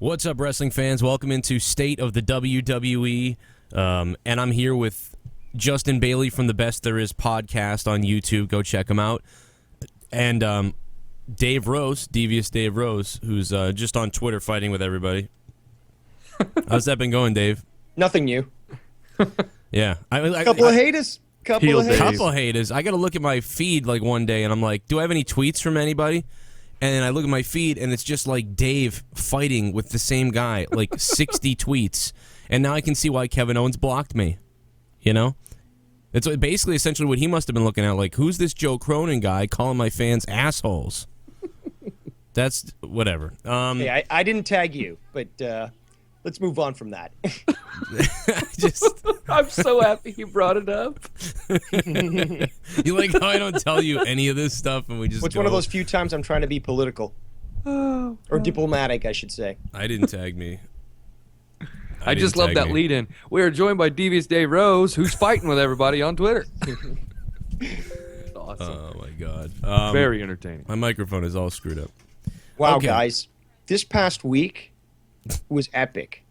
What's up, wrestling fans? Welcome into State of the WWE. And I'm here with Justin Bailey from the Best There Is podcast on YouTube. Go check him out. And Dave Rose, Devious Dave Rose, who's just on Twitter fighting with everybody. How's that been going, Dave? Nothing new. Yeah. Couple of haters. Couple of haters. I got to look at my feed like one day, and I'm like, do I have any tweets from anybody? And then I look at my feed, and it's just like Dave fighting with the same guy, like 60 tweets. And now I can see why Kevin Owens blocked me. You know? It's basically essentially what he must have been looking at. Like, who's this Joe Cronin guy calling my fans assholes? That's whatever. Hey, I didn't tag you, but let's move on from that. I'm so happy you brought it up. You like how I don't tell you any of this stuff and we just It's one of those few times I'm trying to be political. Or diplomatic, I should say. I didn't tag me. I just love that lead in. We are joined by Devious Dave Rose, who's fighting with everybody on Twitter. Awesome. Oh my god. Very entertaining. My microphone is all screwed up. Wow, Okay. guys. This past week was epic.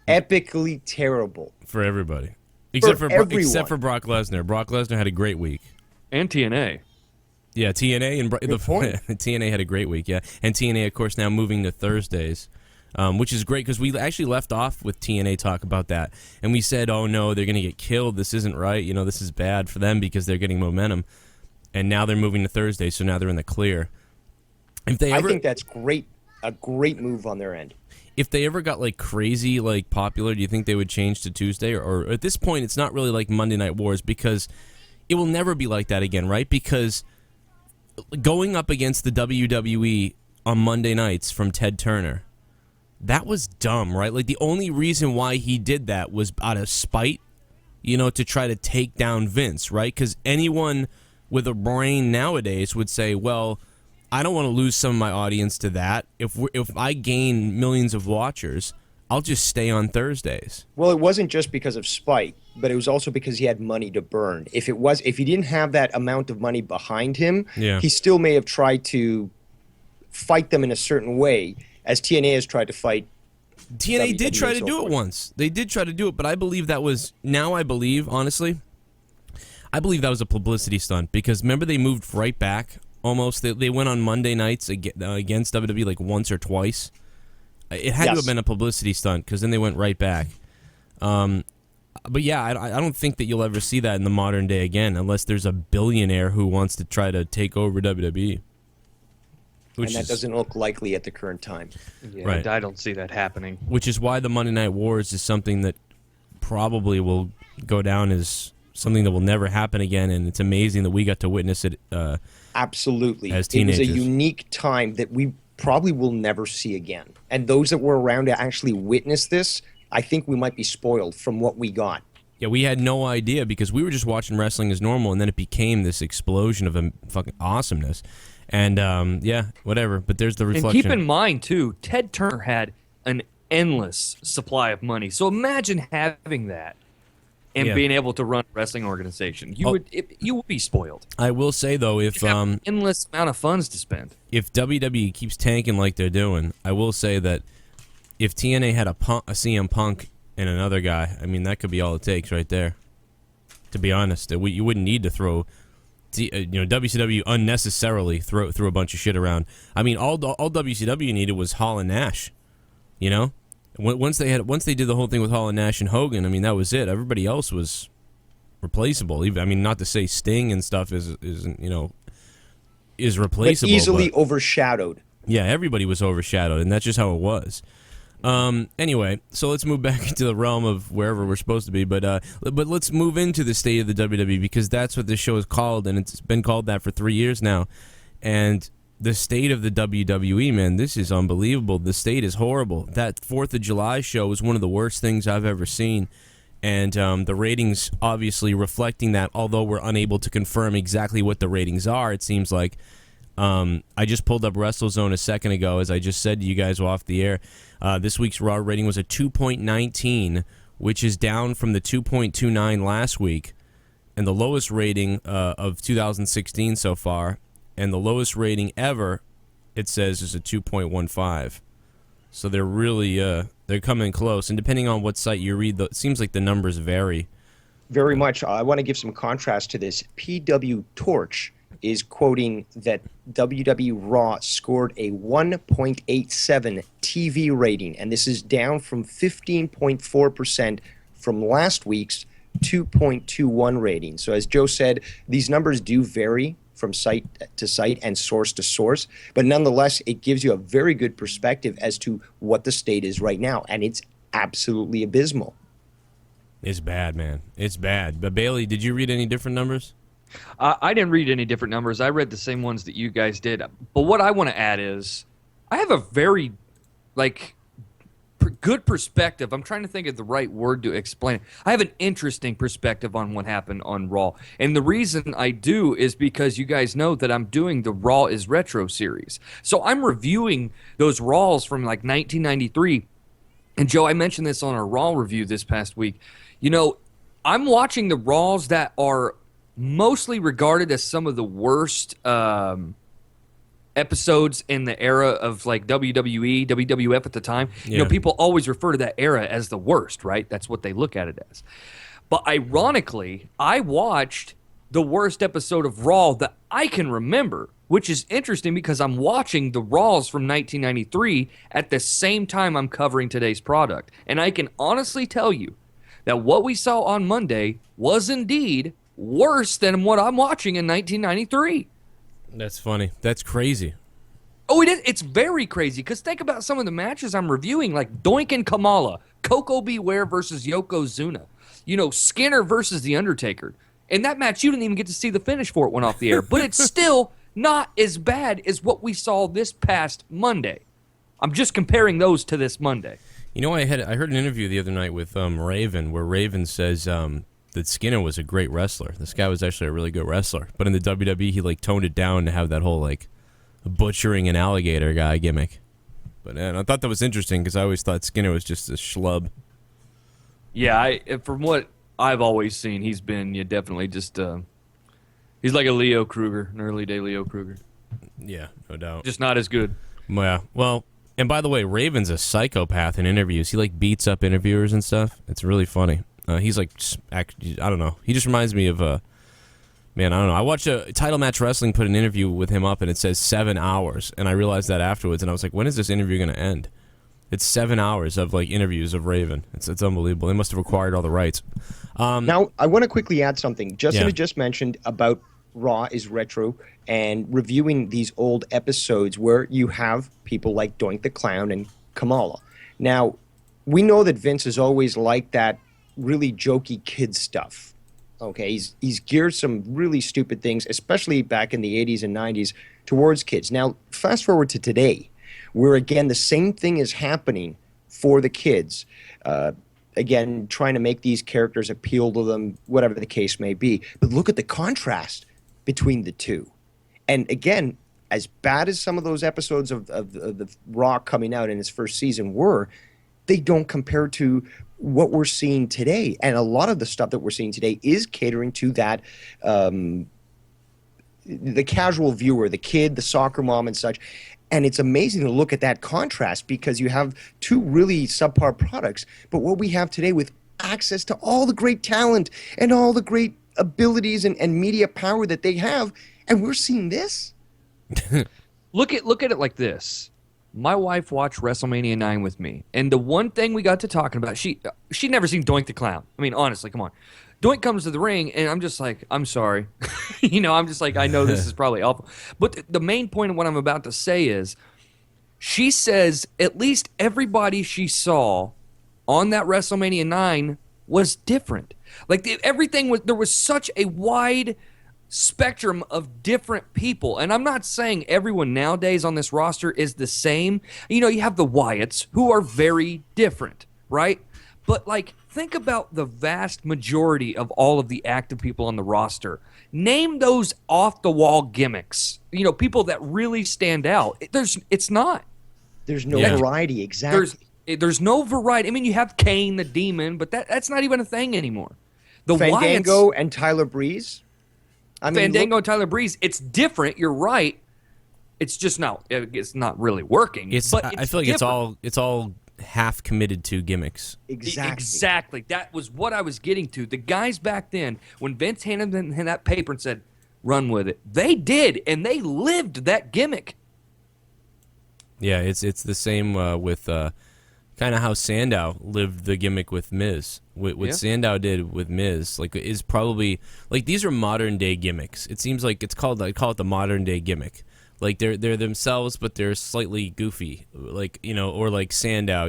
Epically terrible. For everybody. Except for everyone. Brock Lesnar. Brock Lesnar had a great week. And TNA. Yeah, TNA and TNA had a great week, yeah. And TNA, of course, now moving to Thursdays, which is great because we actually left off with TNA talk about that. And we said, oh, no, they're going to get killed. This isn't right. You know, this is bad for them because they're getting momentum. And now they're moving to Thursday, so now they're in the clear. If they ever, I think that's great. A great move on their end. if they ever got like crazy, like popular, do you think they would change to Tuesday? Or at this point, it's not really like Monday Night Wars because it will never be like that again, right? Because going up against the WWE on Monday nights from Ted Turner, that was dumb, right? Like the only reason why he did that was out of spite, you know, to try to take down Vince, right? Because anyone with a brain nowadays would say, well, I don't want to lose some of my audience to that. If I gain millions of watchers, I'll just stay on Thursdays. Well, it wasn't just because of spite, but it was also because he had money to burn. If he didn't have that amount of money behind him, he still may have tried to fight them in a certain way, as TNA has tried to fight. TNA did try to do it once. They did try to do it, but I believe that was, honestly, I believe that was a publicity stunt because remember they moved right back almost. They went on Monday nights against WWE like once or twice. It had to have been a publicity stunt because then they went right back. But yeah, I don't think that you'll ever see that in the modern day again unless there's a billionaire who wants to try to take over WWE. And that doesn't look likely at the current time. Yeah, Right. I don't see that happening. Which is why the Monday Night Wars is something that probably will go down as something that will never happen again, and it's amazing that we got to witness it Absolutely. as teenagers. It was a unique time that we probably will never see again. And those that were around to actually witness this, I think we might be spoiled from what we got. Yeah, we had no idea because we were just watching wrestling as normal, and then it became this explosion of fucking awesomeness. And, yeah, whatever, but there's the reflection. And keep in mind, too, Ted Turner had an endless supply of money. So imagine having that and being able to run a wrestling organization. You would be spoiled. I will say, though, if endless amount of funds to spend. If WWE keeps tanking like they're doing, I will say that if TNA had a CM Punk and another guy, I mean, that could be all it takes right there. To be honest, you wouldn't need to throw... WCW unnecessarily threw a bunch of shit around. I mean, all WCW needed was Hall and Nash. You know, once they did the whole thing with Hall and Nash and Hogan, I mean, that was it. Everybody else was replaceable. I mean, not to say Sting and stuff is replaceable, but easily overshadowed. Yeah, everybody was overshadowed, and that's just how it was. Anyway, so let's move back into the realm of wherever we're supposed to be, but let's move into the state of the WWE because that's what this show is called, and it's been called that for 3 years now. And the state of the WWE, man, this is unbelievable. The state is horrible. That 4th of July show was one of the worst things I've ever seen, and the ratings obviously reflecting that, although we're unable to confirm exactly what the ratings are, it seems like. I just pulled up WrestleZone a second ago, as I just said to you guys off the air. This week's Raw rating was a 2.19, which is down from the 2.29 last week, and the lowest rating of 2016 so far, and the lowest rating ever, it says, is a 2.15. So they're really they're coming close. And depending on what site you read, it seems like the numbers vary. Very much. I want to give some contrast to this. PW Torch is quoting that WWE Raw scored a 1.87 TV rating, and this is down from 15.4% from last week's 2.21 rating. So as Joe said, these numbers do vary from site to site and source to source, but nonetheless, it gives you a very good perspective as to what the state is right now, and it's absolutely abysmal. It's bad, man. It's bad. But Bailey, did you read any different numbers? I didn't read any different numbers. I read the same ones that you guys did. But what I want to add is I have a very, good perspective. I'm trying to think of the right word to explain it. I have an interesting perspective on what happened on Raw. And the reason I do is because you guys know that I'm doing the Raw is Retro series. So I'm reviewing those Raws from 1993. And Joe, I mentioned this on our Raw review this past week. You know, I'm watching the Raws that are mostly regarded as some of the worst episodes in the era of WWE, WWF at the time. Yeah. You know, people always refer to that era as the worst, right? That's what they look at it as. But ironically, I watched the worst episode of Raw that I can remember, which is interesting because I'm watching the Raws from 1993 at the same time I'm covering today's product. And I can honestly tell you that what we saw on Monday was indeed worse than what I'm watching in 1993. That's funny. That's crazy. Oh, it is. It's very crazy because think about some of the matches I'm reviewing, like Doink and Kamala, Coco Beware versus Yokozuna, you know, Skinner versus The Undertaker. And that match, you didn't even get to see the finish for it went off the air. But it's still not as bad as what we saw this past Monday. I'm just comparing those to this Monday. You know, I heard an interview the other night with Raven where Raven says that Skinner was a great wrestler. This guy was actually a really good wrestler. But in the WWE, he toned it down to have that whole butchering an alligator guy gimmick. But I thought that was interesting because I always thought Skinner was just a schlub. Yeah, from what I've always seen, he's been definitely just he's like a Leo Kruger, an early day Leo Kruger. Yeah, no doubt. Just not as good. Yeah. Well, and by the way, Raven's a psychopath in interviews. He beats up interviewers and stuff. It's really funny. He's I don't know. He just reminds me of man, I don't know. I watched a Title Match Wrestling put an interview with him up, and it says 7 hours, and I realized that afterwards, and I was like, when is this interview going to end? It's 7 hours of interviews of Raven. It's unbelievable. They must have acquired all the rights. Now, I want to quickly add something. Justin had just mentioned about Raw is Retro and reviewing these old episodes where you have people like Doink the Clown and Kamala. Now, we know that Vince is always like that really jokey kid stuff. Okay, he's geared some really stupid things, especially back in the 80s and 90s, towards kids. Now, fast forward to today, where again the same thing is happening for the kids. Again, trying to make these characters appeal to them, whatever the case may be. But look at the contrast between the two. And again, as bad as some of those episodes of the Raw coming out in its first season were, they don't compare to what we're seeing today. And a lot of the stuff that we're seeing today is catering to that, the casual viewer, the kid, the soccer mom and such. And it's amazing to look at that contrast because you have two really subpar products. But what we have today with access to all the great talent and all the great abilities and media power that they have, and we're seeing this. Look at it like this. My wife watched WrestleMania 9 with me, and the one thing we got to talking about, she'd never seen Doink the Clown. I mean, honestly, come on. Doink comes to the ring, and I'm just like, I'm sorry. I'm just like, I know this is probably awful. But the main point of what I'm about to say is, she says at least everybody she saw on that WrestleMania 9 was different. Everything was, there was such a wide spectrum of different people. And I'm not saying everyone nowadays on this roster is the same. You have the Wyatts, who are very different, right? But think about the vast majority of all of the active people on the roster. Name those off-the-wall gimmicks. People that really stand out. It's not. There's no variety, exactly. There's no variety. I mean, you have KANE the Demon, but that's not even a thing anymore. The Fandango and Tyler Breeze. Fandango and Tyler Breeze, it's different, you're right, It's just not. It's not really working. I feel like it's all half committed to gimmicks. Exactly. That was what I was getting to. The guys back then, when Vince handed them that paper and said, "Run with it," they did, and they lived that gimmick. Yeah, it's the same with kind of how Sandow lived the gimmick with Miz. What Sandow did with Miz, like, is probably like, these are modern day gimmicks. It seems like I call it the modern day gimmick. Like, they're themselves, but they're slightly goofy, like, or like Sandow,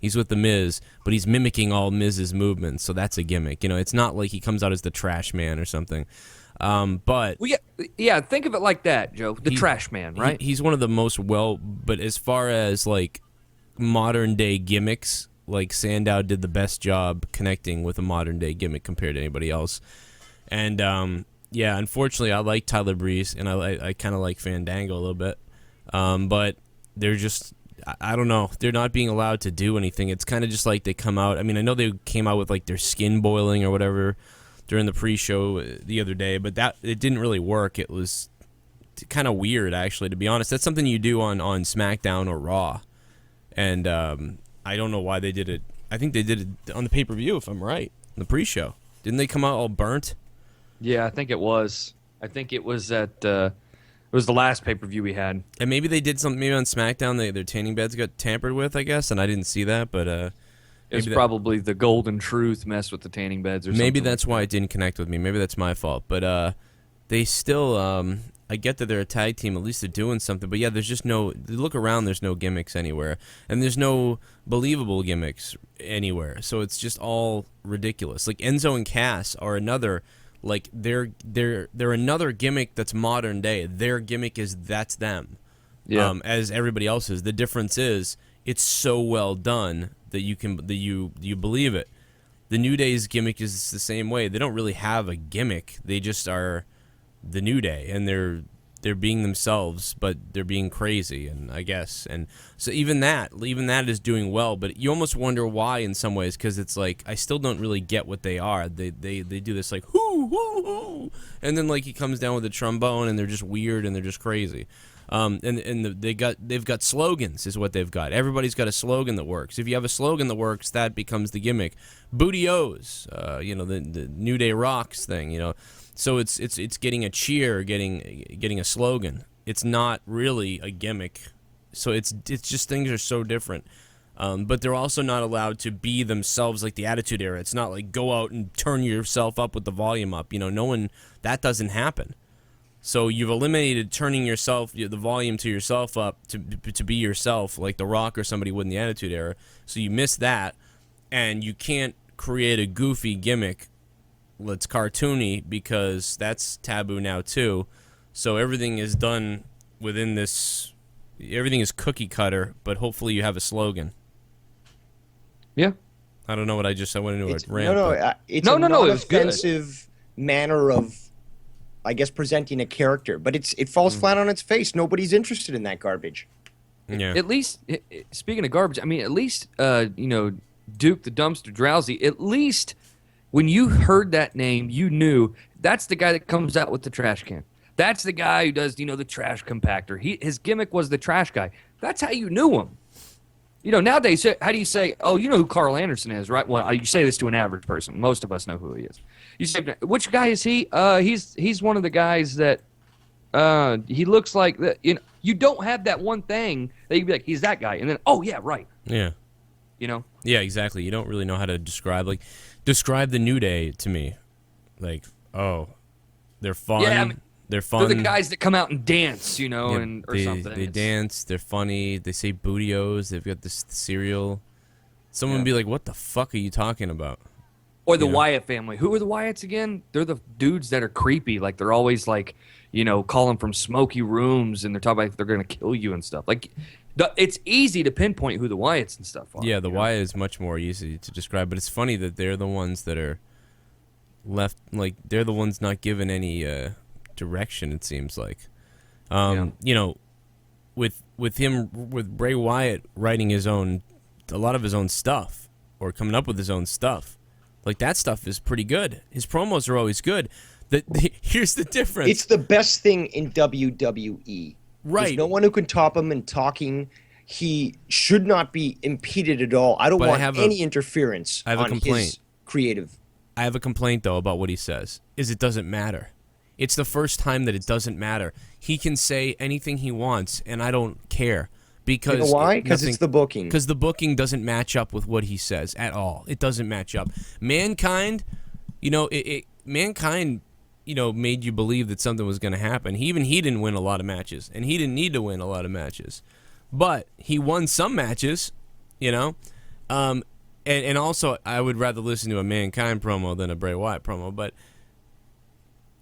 he's with the Miz, but he's mimicking all Miz's movements, so that's a gimmick. It's not like he comes out as the Trash Man or something. But think of it like that, Joe. The Trash Man, right? He's one of the most but as far as like modern day gimmicks, like, Sandow did the best job connecting with a modern day gimmick compared to anybody else. And unfortunately, I like Tyler Breeze, and I kind of like Fandango a little bit, but they're just, I don't know, they're not being allowed to do anything. It's kind of just like they come out. I mean, I know they came out with like their skin boiling or whatever during the pre-show the other day, but it didn't really work. It was kind of weird, actually, to be honest. That's something you do on SmackDown or Raw, and I don't know why they did it. I think they did it on the pay-per-view, if I'm right, the pre-show. Didn't they come out all burnt? Yeah, I think it was. I think it was at it was the last pay-per-view we had. And maybe they did something, maybe on SmackDown, their tanning beds got tampered with, I guess, and I didn't see that, but it was probably the Golden Truth messed with the tanning beds or something. Maybe that's why it didn't connect with me. Maybe that's my fault. But they still, I get that they're a tag team, at least they're doing something, but yeah, there's just look around, there's no gimmicks anywhere, and there's no believable gimmicks anywhere, so it's just all ridiculous. Like, Enzo and Cass are another, like, they're another gimmick that's modern day. Their gimmick is that's them, as everybody else's. The difference is it's so well done that you believe it. The New Day's gimmick is the same way. They don't really have a gimmick. They just are the New Day, and they're being themselves, but they're being crazy, and I guess, and so even that is doing well, but you almost wonder why in some ways, because it's like, I still don't really get what they are. They do this like hoo hoo hoo, and then like he comes down with a trombone, and they're just weird and they're just crazy. They've got slogans, is what they've got. Everybody's got a slogan that works. If you have a slogan that works, that becomes the gimmick. Booty O's, the New Day Rocks thing, So it's getting a cheer, getting a slogan. It's not really a gimmick. So it's just, things are so different. But they're also not allowed to be themselves like the Attitude Era. It's not like go out and turn yourself up with the volume up. That doesn't happen. So you've eliminated turning the volume to yourself up to be yourself, like The Rock or somebody would in the Attitude Era. So you miss that, and you can't create a goofy gimmick that's cartoony, because that's taboo now too. So everything is done within this. Everything is cookie cutter, but hopefully you have a slogan. Yeah. I don't know what I went into a rant. It's a non-offensive manner of, I guess, presenting a character, but it falls flat on its face. Nobody's interested in that garbage. Yeah. At least, speaking of garbage, I mean, at least Duke the Dumpster Drowsy, at least when you heard that name, you knew that's the guy that comes out with the trash can. That's the guy who does, the trash compactor. His gimmick was the trash guy. That's how you knew him. Nowadays, how do you say, oh, you know who Carl Anderson is, right? Well, you say this to an average person. Most of us know who he is. You say, which guy is he? He's one of the guys that he looks like that. You don't have that one thing that you'd be like, he's that guy, and then, oh yeah, right. Yeah. Yeah, exactly. You don't really know how to describe the New Day to me. Like, oh, they're fun. Yeah, they're fun. They're the guys that come out and dance, or something. They dance. They're funny. They say bootios. They've got this cereal. Someone would be like, "What the fuck are you talking about?" Or the Wyatt family. Who are the Wyatts again? They're the dudes that are creepy. Like, they're always like, calling from smoky rooms, and they're talking about they're gonna kill you and stuff. Like, it's easy to pinpoint who the Wyatts and stuff are. Yeah, the Wyatt is much more easy to describe, but it's funny that they're the ones that are left. Like, they're the ones not given any direction. It seems like, with Bray Wyatt writing a lot of his own stuff, or coming up with his own stuff, like, that stuff is pretty good. His promos are always good. Here's the difference. It's the best thing in WWE Right. There's no one who can top him in talking. He should not be impeded at all. I don't want any interference on his creative. I have a complaint, though, about what he says, is it doesn't matter. It's the first time that it doesn't matter. He can say anything he wants, and I don't care. Because you know why? Because it's the booking. Because the booking doesn't match up with what he says at all. It doesn't match up. Mankind, Mankind, made you believe that something was going to happen. He didn't win a lot of matches, and he didn't need to win a lot of matches. But he won some matches, And also, I would rather listen to a Mankind promo than a Bray Wyatt promo. But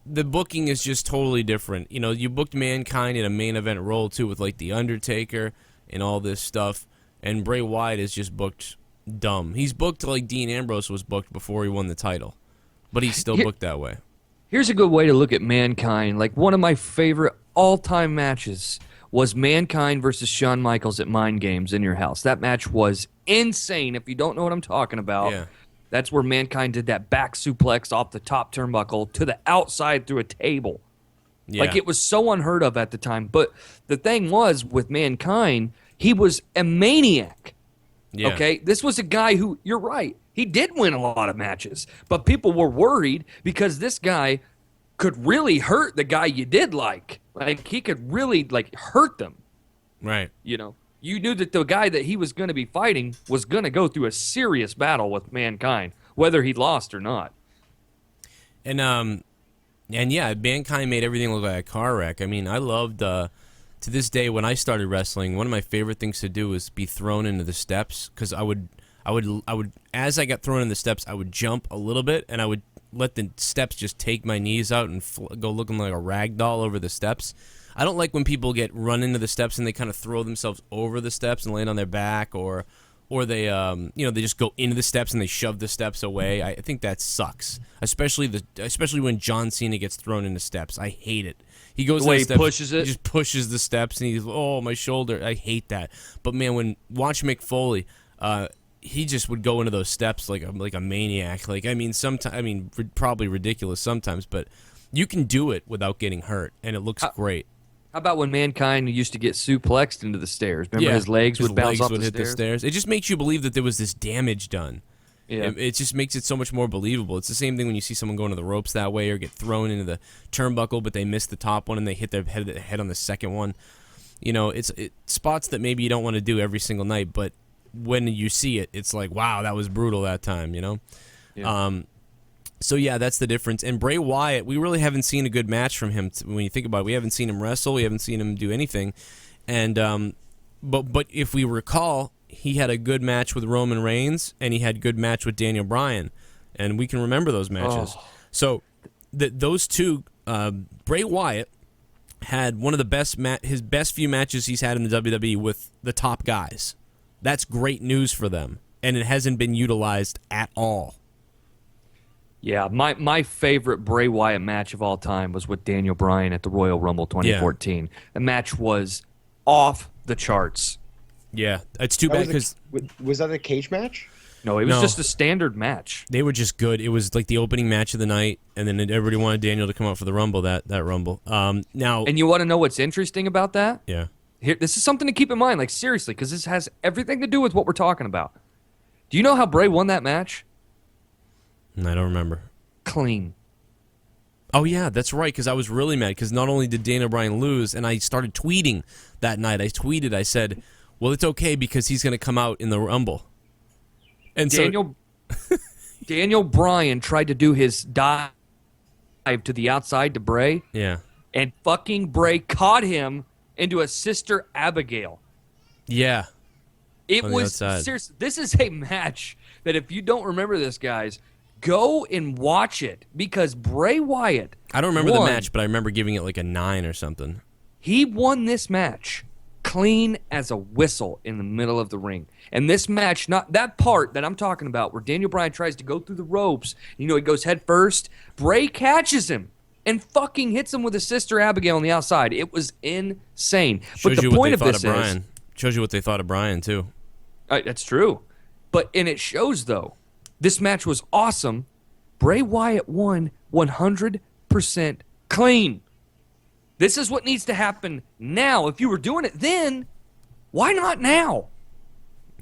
the booking is just totally different. You booked Mankind in a main event role, too, with, like, The Undertaker and all this stuff. And Bray Wyatt is just booked dumb. He's booked like Dean Ambrose was booked before he won the title. But he's still booked that way. Here's a good way to look at Mankind. Like, one of my favorite all-time matches was Mankind versus Shawn Michaels at Mind Games in your house. That match was insane. If you don't know what I'm talking about, that's where Mankind did that back suplex off the top turnbuckle to the outside through a table. Yeah. Like, it was so unheard of at the time. But the thing was, with Mankind, he was a maniac. Yeah. Okay? This was a guy who, you're right, he did win a lot of matches. But people were worried because this guy could really hurt the guy you did like. Like, he could really, hurt them. Right. You knew that the guy that he was going to be fighting was going to go through a serious battle with Mankind, whether he lost or not. And yeah, Mankind made everything look like a car wreck. I mean, I loved, to this day, when I started wrestling, one of my favorite things to do was be thrown into the steps, because I would, as I got thrown in the steps, I would jump a little bit, and I would let the steps just take my knees out and go looking like a rag doll over the steps. I don't like when people get run into the steps and they kind of throw themselves over the steps and land on their back, or they they just go into the steps and they shove the steps away. I think that sucks, especially when John Cena gets thrown into steps. I hate it. He goes the way he steps, pushes it. He just pushes the steps and he's my shoulder. I hate that. But man, watch Mick Foley. He just would go into those steps like a maniac. Probably ridiculous sometimes, but you can do it without getting hurt, and it looks great. How about when Mankind used to get suplexed into the stairs? Remember his legs would bounce off the stairs? It just makes you believe that there was this damage done. Yeah. It just makes it so much more believable. It's the same thing when you see someone go into the ropes that way or get thrown into the turnbuckle, but they miss the top one and they hit their head on the second one. It's spots that maybe you don't want to do every single night, but when you see it, it's like, wow, that was brutal that time, Yeah. So, yeah, that's the difference. And Bray Wyatt, we really haven't seen a good match from him when you think about it. We haven't seen him wrestle. We haven't seen him do anything. And but if we recall, he had a good match with Roman Reigns, and he had a good match with Daniel Bryan. And we can remember those matches. Oh. So those two, Bray Wyatt had one of the best his best few matches he's had in the WWE with the top guys. That's great news for them, and it hasn't been utilized at all. Yeah, my favorite Bray Wyatt match of all time was with Daniel Bryan at the Royal Rumble 2014. Yeah. The match was off the charts. Yeah, it's too bad because... Was that a cage match? No, it was just a standard match. They were just good. It was like the opening match of the night, and then everybody wanted Daniel to come out for the Rumble, that Rumble. Now, and you want to know what's interesting about that? Yeah. Here, this is something to keep in mind, seriously, because this has everything to do with what we're talking about. Do you know how Bray won that match? I don't remember. Clean. Oh, yeah, that's right, because I was really mad, because not only did Daniel Bryan lose, and I started tweeting that night. I said, well, it's okay, because he's going to come out in the Rumble. And Daniel Bryan tried to do his dive to the outside to Bray. Yeah. And fucking Bray caught him into a Sister Abigail. Yeah. It was seriously. This is a match that if you don't remember this, guys, go and watch it because Bray Wyatt. I don't remember the match, but I remember giving it like a 9 or something. He won this match clean as a whistle in the middle of the ring. And this match, not that part that I'm talking about, where Daniel Bryan tries to go through the ropes. He goes head first. Bray catches him and fucking hits him with his Sister Abigail on the outside. It was insane. Shows but the point of this is... Shows you what they thought of Bryan, too. That's true. And it shows, though, this match was awesome. Bray Wyatt won 100% clean. This is what needs to happen now. If you were doing it then, why not now?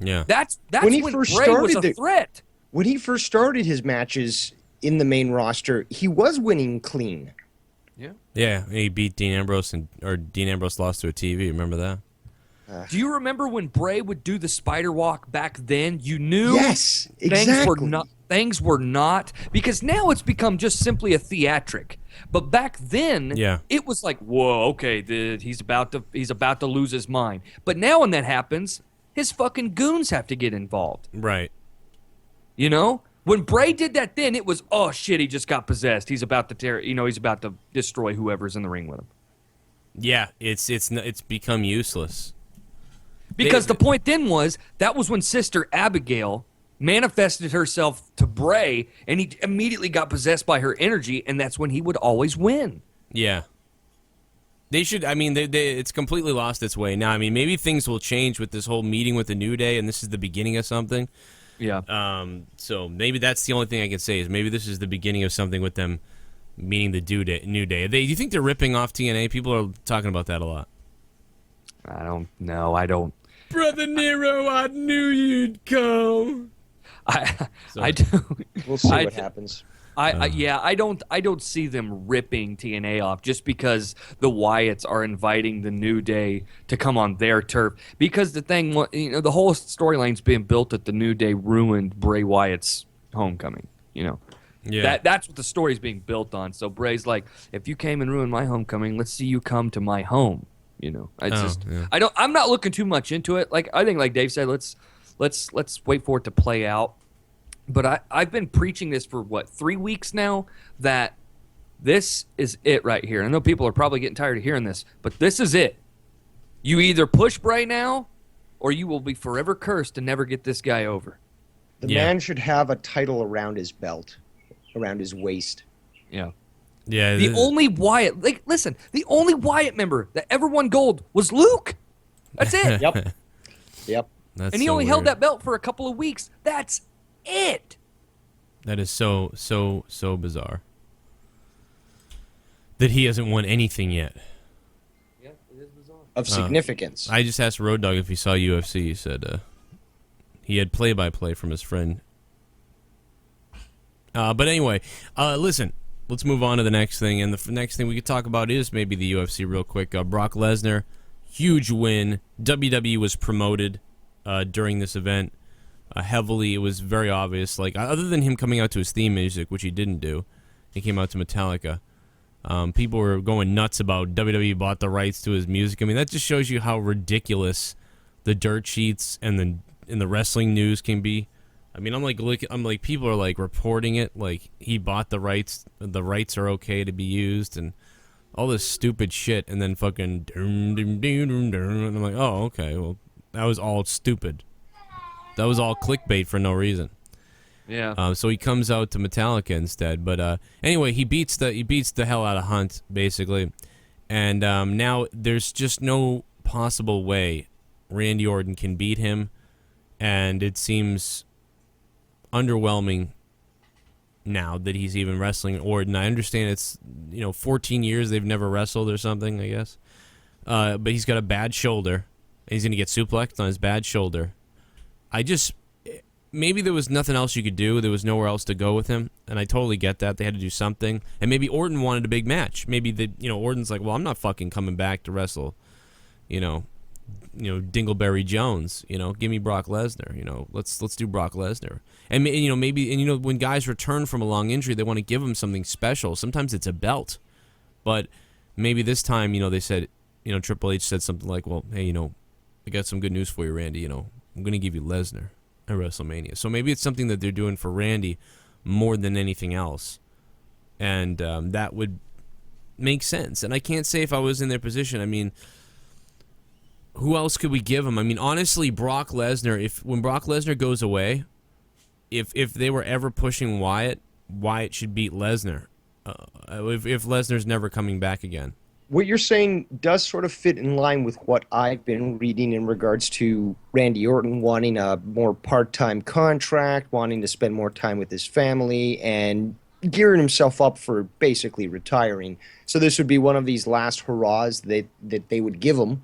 Yeah. That's when Bray was a threat. When he first started his matches in the main roster, he was winning clean. Yeah. Yeah, he beat Dean Ambrose, or Dean Ambrose lost to a TV. Remember that? Do you remember when Bray would do the spider walk back then? You knew yes, exactly. Things were not, because now it's become just simply a theatric. But back then, it was like, whoa, okay, he's about to lose his mind. But now when that happens, his fucking goons have to get involved. Right. You know? When Bray did that then, it was, oh shit, he just got possessed. He's about to he's about to destroy whoever's in the ring with him. Yeah, it's become useless. Because the point then was, that was when Sister Abigail manifested herself to Bray, and he immediately got possessed by her energy, and that's when he would always win. Yeah. They should, I mean, it's completely lost its way now. I mean, maybe things will change with this whole meeting with the New Day, and this is the beginning of something. Yeah. So maybe that's the only thing I can say, is maybe this is the beginning of something with them meeting the New Day. Do you think they're ripping off TNA? People are talking about that a lot. I don't know. I don't. Brother Nero, I knew you'd come. I do. We'll see what happens. I don't see them ripping TNA off just because the Wyatts are inviting the New Day to come on their turf. Because the thing, the whole storyline's being built that the New Day ruined Bray Wyatt's homecoming. Yeah. That's what the story's being built on. So Bray's like, if you came and ruined my homecoming, let's see you come to my home. I'm not looking too much into it. I think, like Dave said, let's wait for it to play out. But I've been preaching this for 3 weeks now, that this is it right here. I know people are probably getting tired of hearing this, but this is it. You either push Bray now, or you will be forever cursed to never get this guy over. The man should have a title around his belt, around his waist. Yeah. Yeah. The only Wyatt, the only Wyatt member that ever won gold was Luke. That's it. Yep. That's and he only held that belt for a couple of weeks. That's it. That is so bizarre. That he hasn't won anything yet. Yeah, it is bizarre. Of significance. I just asked Road Dogg if he saw UFC. He said he had play-by-play from his friend. But anyway, listen. Let's move on to the next thing, and the next thing we could talk about is maybe the UFC real quick. Brock Lesnar, huge win. WWE was promoted during this event heavily. It was very obvious. Other than him coming out to his theme music, which he didn't do, he came out to Metallica. People were going nuts about WWE bought the rights to his music. I mean, that just shows you how ridiculous the dirt sheets and the wrestling news can be. I mean, I'm like, people are like reporting it like he bought the rights. The rights are okay to be used and all this stupid shit. And then fucking, and I'm like, oh, okay, well, that was all stupid. That was all clickbait for no reason. Yeah. So he comes out to Metallica instead. But anyway, he beats the hell out of Hunt basically, and now there's just no possible way Randy Orton can beat him, and it seems underwhelming now that he's even wrestling Orton. I understand it's 14 years they've never wrestled or something, I guess. But he's got a bad shoulder, and he's gonna get suplexed on his bad shoulder. Maybe there was nothing else you could do. There was nowhere else to go with him, and I totally get that. They had to do something, and maybe Orton wanted a big match. Maybe Orton's like, well, I'm not fucking coming back to wrestle, Dingleberry Jones. Give me Brock Lesnar. Let's do Brock Lesnar. And maybe when guys return from a long injury, they want to give them something special. Sometimes it's a belt, but maybe this time, they said, Triple H said something like, well, hey, I got some good news for you, Randy. I'm gonna give you Lesnar at WrestleMania. So maybe it's something that they're doing for Randy more than anything else, and that would make sense. And I can't say if I was in their position. I mean, who else could we give him? I mean, honestly, Brock Lesnar. When Brock Lesnar goes away, if they were ever pushing Wyatt should beat Lesnar. If Lesnar's never coming back again. What you're saying does sort of fit in line with what I've been reading in regards to Randy Orton wanting a more part-time contract, wanting to spend more time with his family, and gearing himself up for basically retiring. So this would be one of these last hurrahs that they would give him.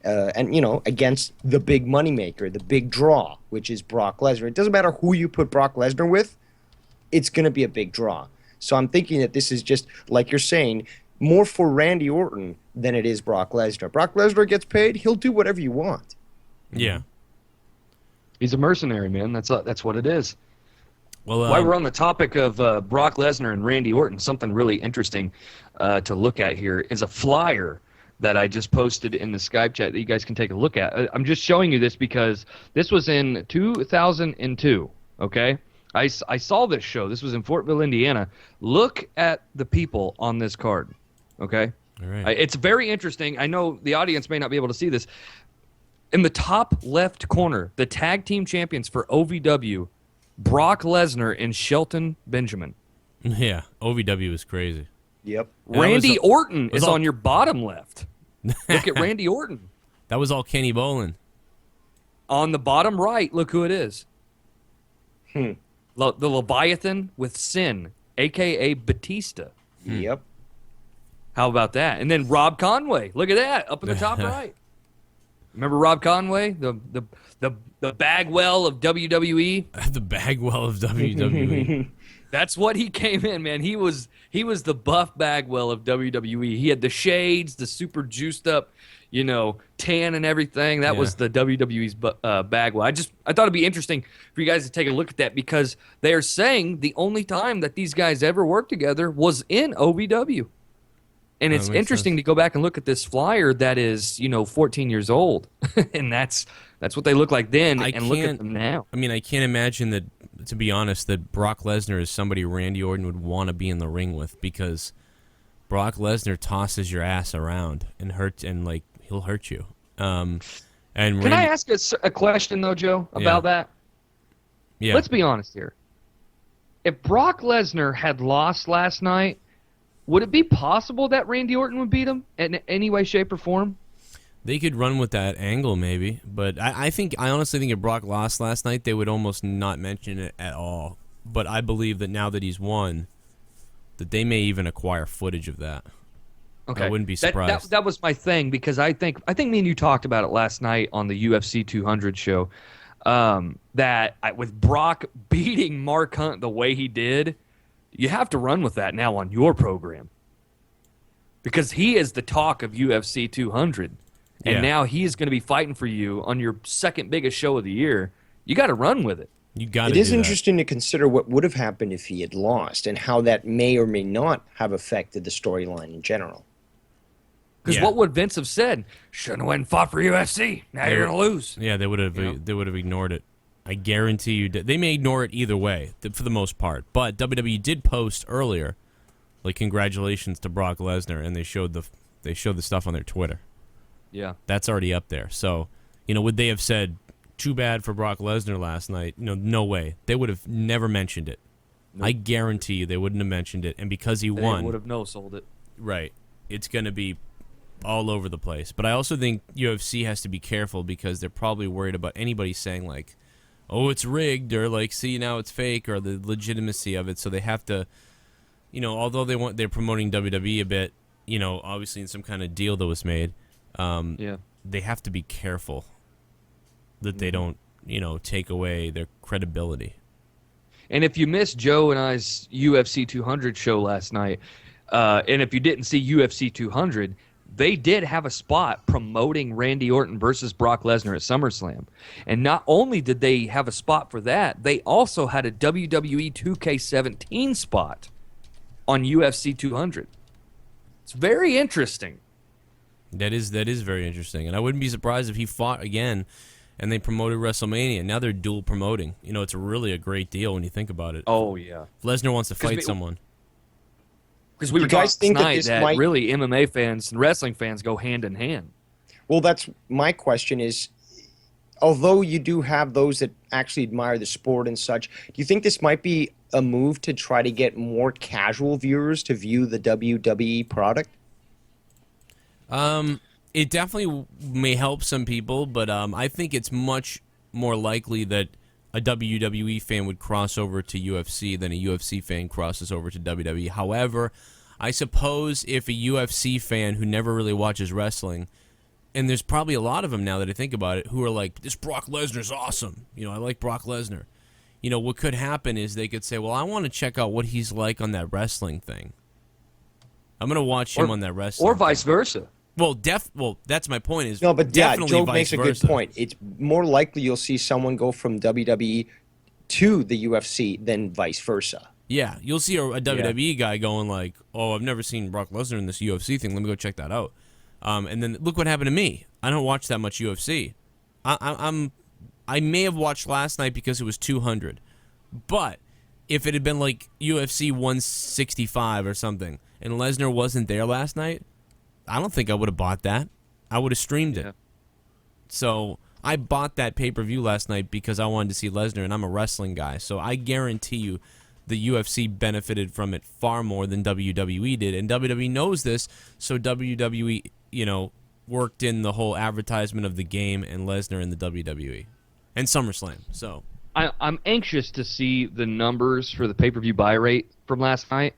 And, against the big moneymaker, the big draw, which is Brock Lesnar. It doesn't matter who you put Brock Lesnar with, it's going to be a big draw. So I'm thinking that this is just, like you're saying, more for Randy Orton than it is Brock Lesnar. Brock Lesnar gets paid, he'll do whatever you want. Yeah. He's a mercenary, man. That's what it is. Well, while we're on the topic of Brock Lesnar and Randy Orton, something really interesting to look at here is a flyer that I just posted in the Skype chat that you guys can take a look at. I'm just showing you this because this was in 2002, okay? I saw this show. This was in Fortville, Indiana. Look at the people on this card, okay? All right. It's very interesting. I know the audience may not be able to see this. In the top left corner, the tag team champions for OVW, Brock Lesnar and Shelton Benjamin. Yeah, OVW is crazy. Yep. Randy Orton is on your bottom left. Look at Randy Orton. That was all Kenny Bolin. On the bottom right, look who it is. The Leviathan with Sin, a.k.a. Batista. Yep. How about that? And then Rob Conway. Look at that, up in the top right. Remember Rob Conway? The Bagwell of WWE? The Bagwell of WWE. That's what he came in, man. He was the buff Bagwell of WWE. He had the shades, the super juiced up, tan and everything. That was the WWE's Bagwell. I thought it'd be interesting for you guys to take a look at that because they are saying the only time that these guys ever worked together was in OVW. And it's interesting to go back and look at this flyer that is, 14 years old. And that's what they look like then and look at them now. I mean, I can't imagine that, to be honest, that Brock Lesnar is somebody Randy Orton would want to be in the ring with because Brock Lesnar tosses your ass around and he'll hurt you. And Can I ask a question, though, Joe, about that? Yeah. Let's be honest here. If Brock Lesnar had lost last night, would it be possible that Randy Orton would beat him in any way, shape, or form? They could run with that angle, maybe. But I honestly think if Brock lost last night, they would almost not mention it at all. But I believe that now that he's won, that they may even acquire footage of that. Okay. I wouldn't be surprised. That was my thing because I think me and you talked about it last night on the UFC 200 show. With Brock beating Mark Hunt the way he did, you have to run with that now on your program. Because he is the talk of UFC 200. And now he is going to be fighting for you on your second biggest show of the year. You got to run with it. You got to. It is interesting to consider what would have happened if he had lost and how that may or may not have affected the storyline in general. Because what would Vince have said? Shouldn't have went and fought for UFC. Now you're going to lose. Yeah, they would have. They would have ignored it. I guarantee you. They may ignore it either way, for the most part. But WWE did post earlier, like congratulations to Brock Lesnar, and they showed the stuff on their Twitter. Yeah, that's already up there. So, would they have said, "Too bad for Brock Lesnar last night"? No way. They would have never mentioned it. Nope. I guarantee you, they wouldn't have mentioned it. And because he won, they would have no-sold it. Right. It's going to be all over the place. But I also think UFC has to be careful because they're probably worried about anybody saying like, "Oh, it's rigged," or like, "See, now it's fake," or the legitimacy of it. So they have to, although they're promoting WWE a bit, obviously in some kind of deal that was made. They have to be careful that they don't, take away their credibility. And if you missed Joe and I's UFC 200 show last night, and if you didn't see UFC 200, they did have a spot promoting Randy Orton versus Brock Lesnar at SummerSlam. And not only did they have a spot for that, they also had a WWE 2K17 spot on UFC 200. It's very interesting. That is very interesting, and I wouldn't be surprised if he fought again, and they promoted WrestleMania. Now they're dual promoting. It's really a great deal when you think about it. Oh yeah, if Lesnar wants to fight someone. Because we were talking tonight that really MMA fans and wrestling fans go hand in hand. Well, that's my question is, although you do have those that actually admire the sport and such, do you think this might be a move to try to get more casual viewers to view the WWE product? It definitely may help some people, but I think it's much more likely that a WWE fan would cross over to UFC than a UFC fan crosses over to WWE. However, I suppose if a UFC fan who never really watches wrestling, and there's probably a lot of them now that I think about it, who are like, this Brock Lesnar's awesome. You know, I like Brock Lesnar. You know, what could happen is they could say, well, I want to check out what he's like on that wrestling thing. I'm going to watch him on that wrestling or vice versa. Well, that's my point. Is no, but definitely Joe vice makes a versa. good point. It's more likely you'll see someone go from WWE to the UFC than vice versa. Yeah, you'll see a WWE guy going like, "Oh, I've never seen Brock Lesnar in this UFC thing. Let me go check that out." And then look what happened to me. I don't watch that much UFC. I may have watched last night because it was 200, but if it had been like UFC 165 or something, and Lesnar wasn't there last night, I don't think I would have bought that. I would have streamed it. So I bought that pay-per-view last night because I wanted to see Lesnar, and I'm a wrestling guy. So I guarantee you the UFC benefited from it far more than WWE did. And WWE knows this, so WWE, you know, worked in the whole advertisement of the game and Lesnar in the WWE. And SummerSlam, so... I'm anxious to see the numbers for the pay-per-view buy rate from last night.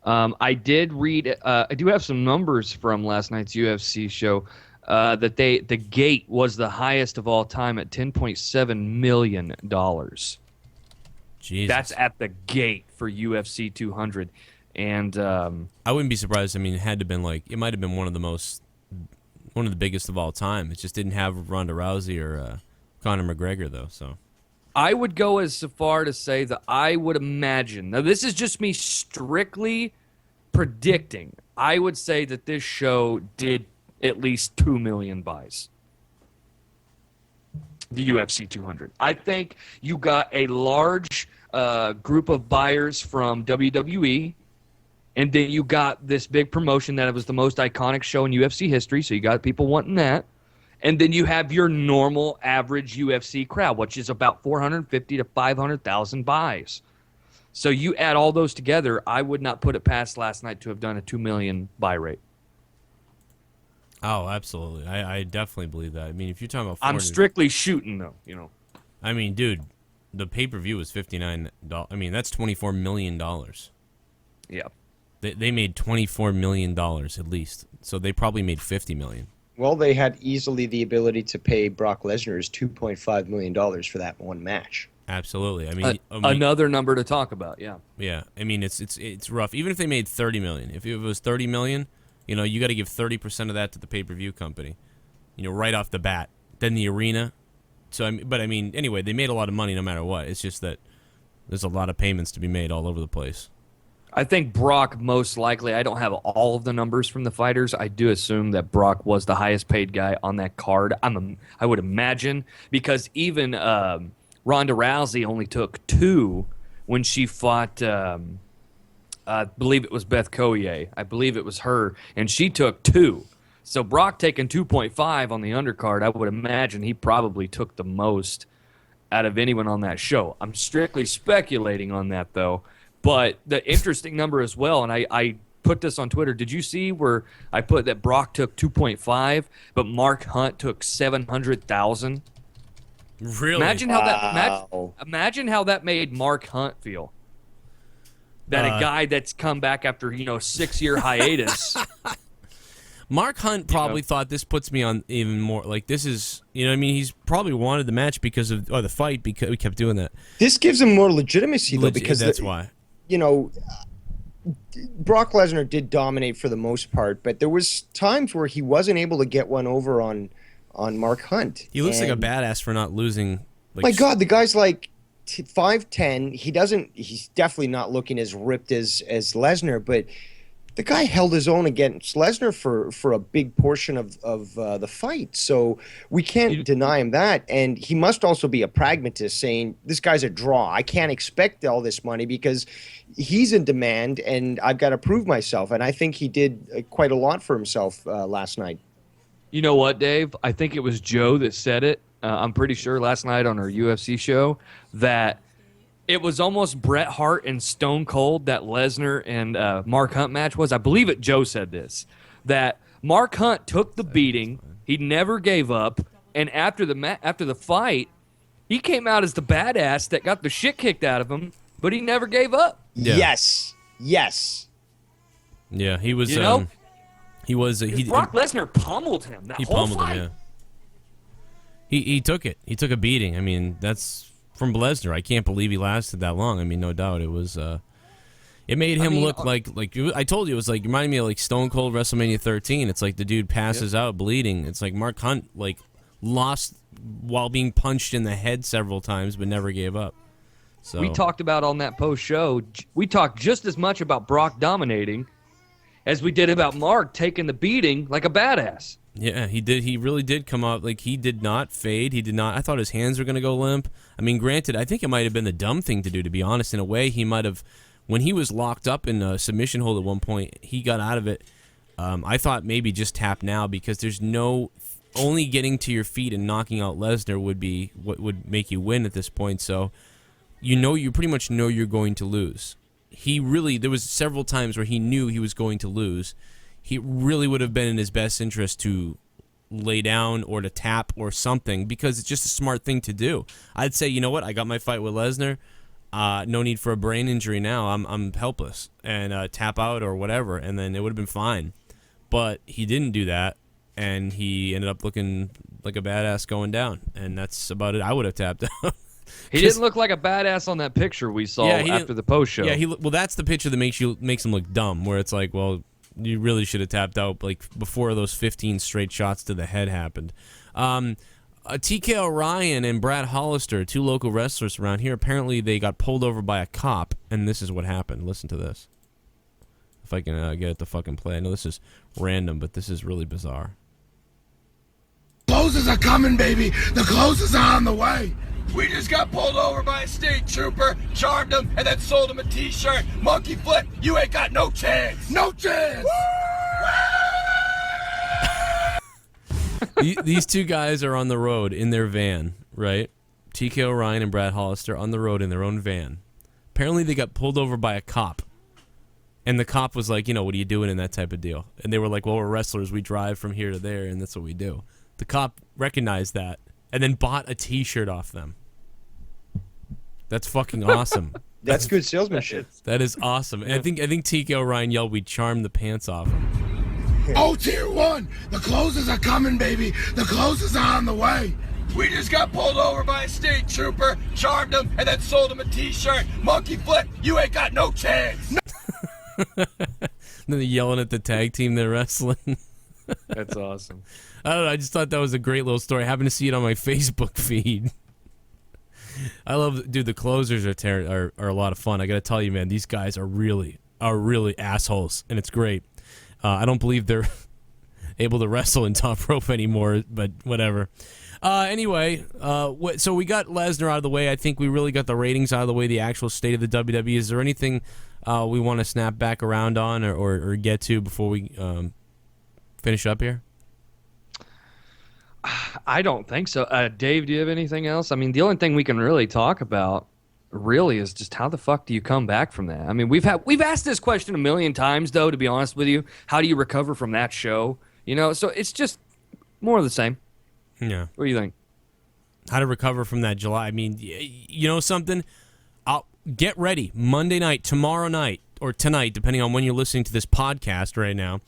I did read. I do have some numbers from last night's UFC show that the gate was the highest of all time at $10.7 million. Jesus. That's at the gate for UFC 200, and I wouldn't be surprised. I mean, it had to have been like it might have been one of the biggest of all time. It just didn't have Ronda Rousey or Conor McGregor though. So. I would go as far to say that I would imagine. Now, this is just me strictly predicting. I would say that this show did at least 2 million buys. The UFC 200. I think you got a large group of buyers from WWE, and then you got this big promotion that it was the most iconic show in UFC history, so you got people wanting that. And then you have your normal average UFC crowd, which is about 450 to 500,000 buys. So you add all those together, I would not put it past last night to have done a 2 million buy rate. Oh, absolutely. I definitely believe that. I mean, if you're talking about... I'm strictly shooting, though, you know. I mean, dude, the pay-per-view was $59. I mean, that's $24 million. Yeah. They made $24 million at least. So they probably made $50 million. Well, they had easily the ability to pay Brock Lesnar's $2.5 million for that one match. Absolutely. I mean, another number to talk about, yeah. Yeah. I mean, it's rough. Even if they made $30 million. If it was $30 million, you know, you got to give 30% of that to the pay-per-view company. You know, right off the bat. Then the arena. So, I mean, anyway, they made a lot of money no matter what. It's just that there's a lot of payments to be made all over the place. I think Brock most likely, I don't have all of the numbers from the fighters. I do assume that Brock was the highest paid guy on that card. I would imagine, because even Ronda Rousey only took 2 when she fought, I believe it was Beth Collier. I believe it was her, and she took 2. So Brock taking 2.5 on the undercard, I would imagine he probably took the most out of anyone on that show. I'm strictly speculating on that, though. But the interesting number as well, and I put this on Twitter. Did you see where I put that Brock took 2.5, but Mark Hunt took 700,000? Really? Imagine how that made Mark Hunt feel. That a guy that's come back after 6-year hiatus. Mark Hunt probably thought this puts me on even more. Like, this is, I mean, he's probably wanted the match because of the fight, because we kept doing that. This gives him more legitimacy, though, because that's why. Brock Lesnar did dominate for the most part, but there was times where he wasn't able to get one over on Mark Hunt. He looks like a badass for not losing. My God, the guy's like 5'10". He's definitely not looking as ripped as Lesnar, but the guy held his own against Lesnar for a big portion of the fight. So we can't deny him that. And he must also be a pragmatist, saying, this guy's a draw. I can't expect all this money because he's in demand and I've got to prove myself. And I think he did quite a lot for himself last night. You know what, Dave? I think it was Joe that said it. I'm pretty sure last night on our UFC show that it was almost Bret Hart and Stone Cold that Lesnar and Mark Hunt match was. I believe it. Joe said this, that Mark Hunt took the beating. He never gave up. And after the fight, He came out as the badass that got the shit kicked out of him, but he never gave up. Yeah. Yes. Yeah, he was. You know? Brock Lesnar pummeled him. That whole fight. Him. Yeah. He took it. He took a beating. I mean, that's from Lesnar. I can't believe he lasted that long. I mean, no doubt it was. It made him look like I told you, it was like reminding me of like Stone Cold WrestleMania 13. It's like the dude passes out bleeding. It's like Mark Hunt like lost while being punched in the head several times, but never gave up. So we talked about on that post show. We talked just as much about Brock dominating as we did about Mark taking the beating like a badass. Yeah, he did. He really did come out like he did not fade. He did not. I thought his hands were going to go limp. I mean, granted, I think it might have been the dumb thing to do, to be honest. In a way, he might have. When he was locked up in a submission hold at one point, he got out of it. I thought maybe just tap now, because there's no only getting to your feet and knocking out Lesnar would be what would make you win at this point. So you pretty much know you're going to lose. There was several times where he knew he was going to lose. He really would have been in his best interest to lay down or to tap or something, because it's just a smart thing to do. I'd say, you know what, I got my fight with Lesnar. No need for a brain injury now. I'm helpless, and tap out or whatever, and then it would have been fine. But he didn't do that, and he ended up looking like a badass going down, and that's about it. I would have tapped out. He didn't look like a badass on that picture we saw after the post show. Yeah, well, that's the picture that makes him look dumb, where it's like, well, you really should have tapped out like before those 15 straight shots to the head happened. Tiki Orion and Brad Hollister, two local wrestlers around here, apparently they got pulled over by a cop, and this is what happened. Listen to this. If I can get it to fucking play. I know this is random, but this is really bizarre. Closes are coming, baby. The closes are on the way. We just got pulled over by a state trooper, charmed him, and then sold him a t-shirt. Monkey flip, you ain't got no chance. No chance. These two guys are on the road in their van, right? Tiki Orion and Brad Hollister on the road in their own van. Apparently they got pulled over by a cop. And the cop was like, what are you doing in that type of deal? And they were like, well, we're wrestlers. We drive from here to there, and that's what we do. The cop recognized that and then bought a t-shirt off them. That's fucking awesome. That's good salesmanship. That is awesome. And I think Tiki Orion yelled, we charmed the pants off him. Oh, Tier 1, the closes are coming, baby. The closes are on the way. We just got pulled over by a state trooper, charmed him, and then sold him a t-shirt. Monkey flip, you ain't got no chance. Then they're yelling at the tag team they're wrestling. That's awesome. I don't know. I just thought that was a great little story. I happened to see it on my Facebook feed. I love, dude. The closers are a lot of fun. I gotta tell you, man, these guys are really assholes, and it's great. I don't believe they're able to wrestle in top rope anymore, but whatever. Anyway, so we got Lesnar out of the way. I think we really got the ratings out of the way. The actual state of the WWE. Is there anything we want to snap back around on or get to before we finish up here? I don't think so. Dave, do you have anything else? I mean, the only thing we can really talk about really is just how the fuck do you come back from that? I mean, we've asked this question a million times, though, to be honest with you. How do you recover from that show? So it's just more of the same. Yeah. What do you think? How to recover from that July? I mean, you know something? I'll get ready. Monday night, tomorrow night, or tonight, depending on when you're listening to this podcast right now.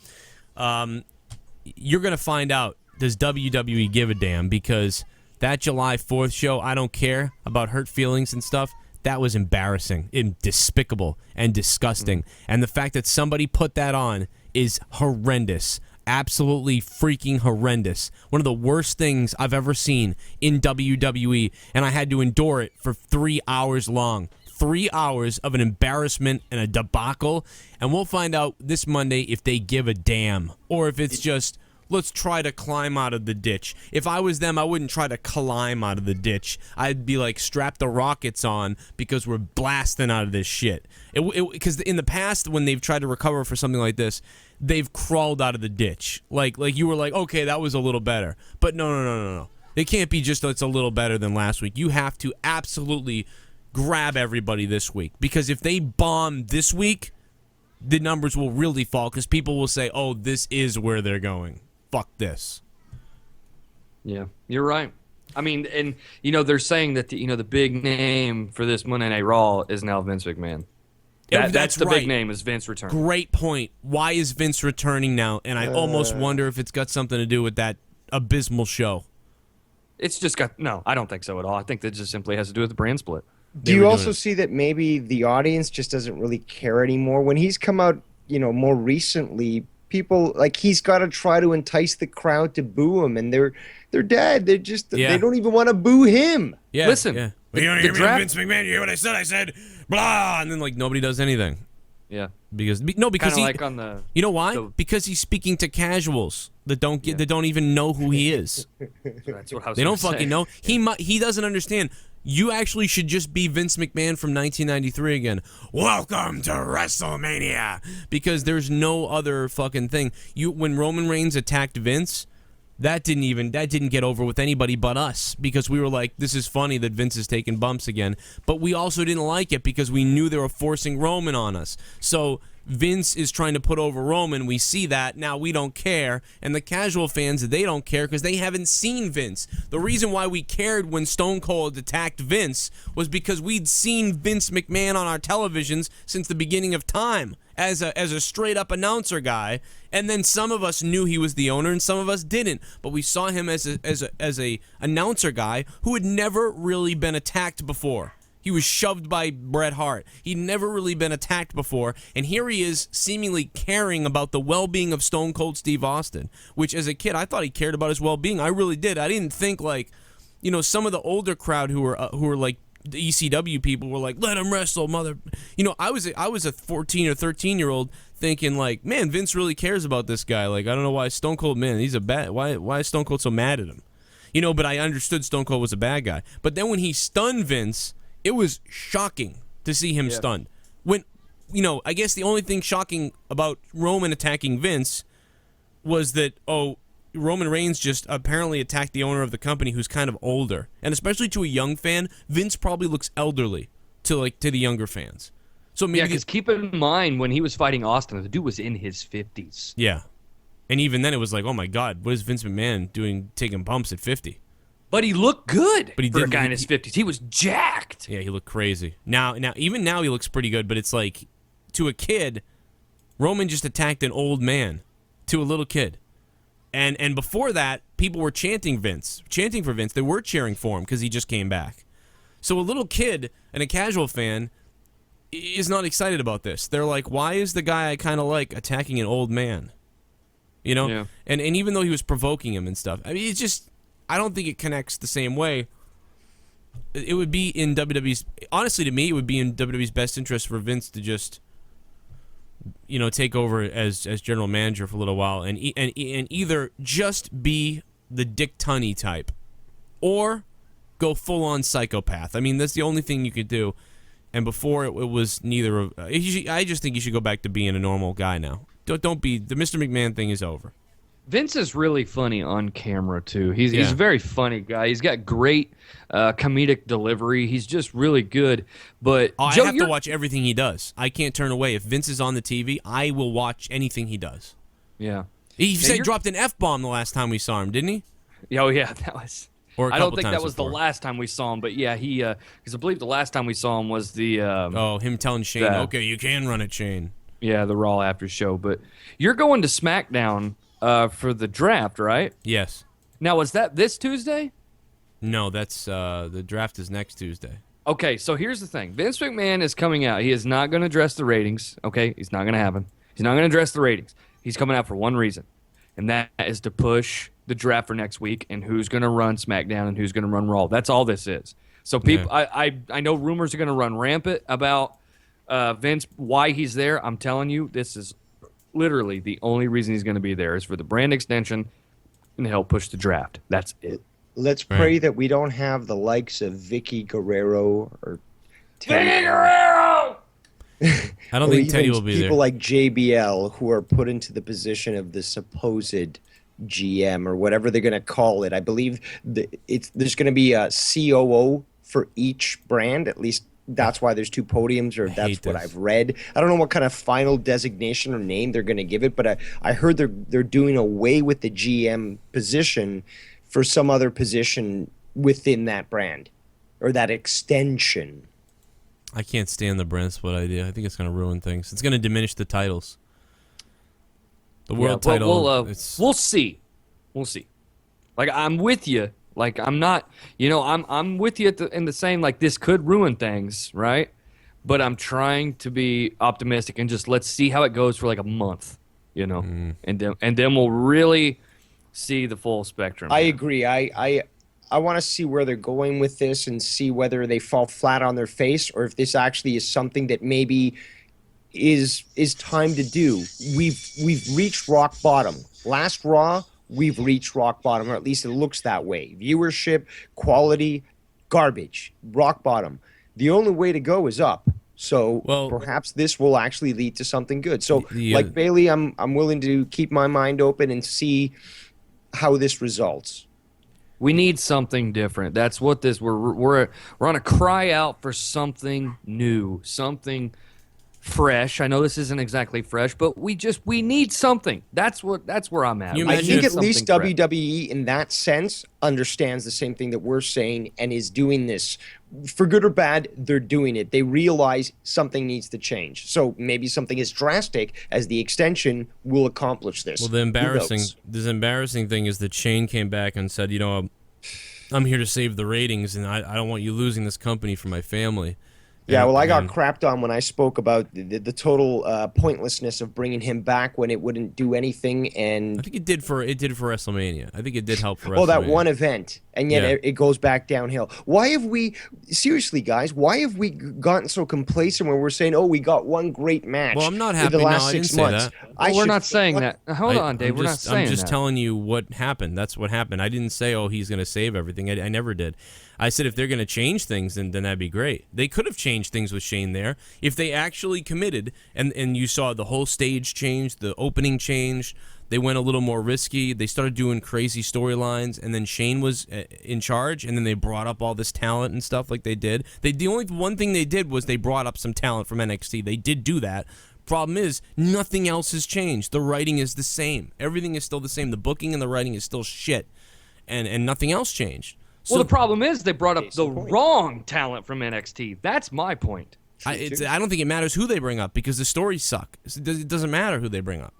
You're going to find out, does WWE give a damn? Because that July 4th show, I don't care about hurt feelings and stuff. That was embarrassing and despicable and disgusting. And the fact that somebody put that on is horrendous. Absolutely freaking horrendous. One of the worst things I've ever seen in WWE, and I had to endure it for 3 hours long. 3 hours of an embarrassment and a debacle, and we'll find out this Monday if they give a damn, or if it's just, let's try to climb out of the ditch. If I was them, I wouldn't try to climb out of the ditch. I'd be like, strap the rockets on because we're blasting out of this shit. Because in the past, when they've tried to recover for something like this, they've crawled out of the ditch. Like you were like, okay, that was a little better. But no. It can't be just it's a little better than last week. You have to absolutely grab everybody this week. Because if they bomb this week, the numbers will really fall. Because people will say, oh, this is where they're going. Fuck this. Yeah, you're right. I mean, and they're saying that the big name for this Monday Night Raw is now Vince McMahon. That's the big name, is Vince returning. Great point. Why is Vince returning now? And I almost wonder if it's got something to do with that abysmal show. It's just got no. I don't think so at all. I think that just simply has to do with the brand split. Do you also see that maybe the audience just doesn't really care anymore? When he's come out, more recently, people he's got to try to entice the crowd to boo him, and they're dead. They don't even want to boo him. Yeah, listen. Yeah. Well, you don't hear me, Vince McMahon. You hear what I said? I said blah, and then nobody does anything. Yeah. Because he, like on the. You know why? Because he's speaking to casuals that don't even know who he is. That's what I was They don't say. fucking know. He doesn't understand. You actually should just be Vince McMahon from 1993 again. Welcome to WrestleMania, because there's no other fucking thing. When Roman Reigns attacked Vince, that didn't get over with anybody but us, because we were like, this is funny that Vince is taking bumps again. But we also didn't like it because we knew they were forcing Roman on us. So Vince is trying to put over Roman. We see that. Now we don't care. And the casual fans, they don't care because they haven't seen Vince. The reason why we cared when Stone Cold attacked Vince was because we'd seen Vince McMahon on our televisions since the beginning of time as a straight-up announcer guy. And then some of us knew he was the owner and some of us didn't. But we saw him as a announcer guy who had never really been attacked before. He was shoved by Bret Hart. He'd never really been attacked before, and here he is seemingly caring about the well-being of Stone Cold Steve Austin, which as a kid I thought he cared about his well-being. I really did. I didn't think some of the older crowd who were like the ECW people were like, let him wrestle, mother. I was a 14 or 13-year-old thinking man, Vince really cares about this guy. I don't know why Stone Cold, man, he's a bad. Why is Stone Cold so mad at him? But I understood Stone Cold was a bad guy. But then when he stunned Vince, it was shocking to see him stunned. When, I guess the only thing shocking about Roman attacking Vince was that, Roman Reigns just apparently attacked the owner of the company who's kind of older. And especially to a young fan, Vince probably looks elderly to the younger fans. So maybe because keep in mind, when he was fighting Austin, the dude was in his 50s. Yeah. And even then it was like, oh my God, what is Vince McMahon doing taking bumps at 50? But he looked good for a guy in his his 50s. He was jacked. Yeah, he looked crazy. Now, even now he looks pretty good, but it's like, to a kid, Roman just attacked an old man to a little kid. And before that, people were chanting for Vince. They were cheering for him because he just came back. So a little kid and a casual fan is not excited about this. They're like, why is the guy I kind of like attacking an old man? Yeah. And even though he was provoking him and stuff, I mean, it's just, I don't think it connects the same way. It would be in WWE's, honestly to me, it would be in WWE's best interest for Vince to just, take over as general manager for a little while and either just be the Dick Tunney type or go full on psychopath. I mean, that's the only thing you could do. And before it was neither of. I just think you should go back to being a normal guy now. Don't be the Mr. McMahon thing is over. Vince is really funny on camera too. He's a very funny guy. He's got great comedic delivery. He's just really good. But I Joe, have to watch everything he does. I can't turn away. If Vince is on the TV, I will watch anything he does. Yeah. He said dropped an F-bomb the last time we saw him, didn't he? Oh yeah, that was. Or I don't think that was the last time we saw him, but yeah, he because I believe the last time we saw him was the him telling Shane, okay, you can run it, Shane. Yeah, the Raw after show. But you're going to SmackDown for the draft, right? Yes. Now, was that this Tuesday? No, that's the draft is next Tuesday. Okay, so here's the thing. Vince McMahon is coming out. He is not going to address the ratings. Okay, it's not going to happen. He's not going to address the ratings. He's coming out for one reason, and that is to push the draft for next week and who's going to run SmackDown and who's going to run Raw. That's all this is. So people, I know rumors are going to run rampant about Vince, why he's there. I'm telling you, this is literally the only reason he's going to be there is for the brand extension and to help push the draft. That's it. Let's pray that we don't have the likes of Vicky Guerrero or Vicky Guerrero! I don't think Teddy will be there. People like JBL who are put into the position of the supposed GM or whatever they're going to call it. I believe there's going to be a COO for each brand. At least that's why there's two podiums, or that's what I've read. I don't know what kind of final designation or name they're going to give it, but I heard they're doing away with the GM position for some other position within that brand or that extension. I can't stand the brand split idea. I think it's going to ruin things. It's going to diminish the titles. The world title. We'll see. We'll see. Like, I'm with you. Like, I'm not, I'm with you in the same, like, this could ruin things, right? But I'm trying to be optimistic and just let's see how it goes for like a month, and then we'll really see the full spectrum. I agree. I want to see where they're going with this and see whether they fall flat on their face or if this actually is something that maybe is time to do. We've reached rock bottom. Last Raw, we've reached rock bottom, or at least it looks that way. Viewership, quality, garbage, rock bottom. The only way to go is up. So perhaps this will actually lead to something good. So like Bailey, I'm willing to keep my mind open and see how this results. We need something different. That's what this we're on a cry out for something new, something fresh. I know this isn't exactly fresh, but we need something. That's where I'm at. I think at least WWE in that sense understands the same thing that we're saying and is doing this. For good or bad, they're doing it. They realize something needs to change. So maybe something as drastic as the extension will accomplish this. Well, the embarrassing thing is that Shane came back and said, I'm here to save the ratings, and I don't want you losing this company for my family. Yeah, well, I got crapped on when I spoke about the total pointlessness of bringing him back when it wouldn't do anything. And I think it did for WrestleMania. I think it did help for WrestleMania. Oh, that one event, and yet it goes back downhill. Why have we, seriously, guys? Why have we gotten so complacent when we're saying, "Oh, we got one great match"? Well, I'm not happy. In the last I didn't 6 say months. that. We're not saying that. Hold on, Dave. We're not saying that. I'm just telling you what happened. That's what happened. I didn't say, "Oh, he's going to save everything." I never did. I said if they're going to change things, then that'd be great. They could have changed things with Shane there if they actually committed, and you saw the whole stage change, the opening changed. They went a little more risky. They started doing crazy storylines, and then Shane was in charge, and then they brought up all this talent and stuff like they did. The only one thing they did was they brought up some talent from NXT. They did do that. Problem is, nothing else has changed. The writing is the same. Everything is still the same. The booking and the writing is still shit, and nothing else changed. So, well, the problem is they brought up the wrong talent from NXT. That's my point. I don't think it matters who they bring up because the stories suck. It doesn't matter who they bring up.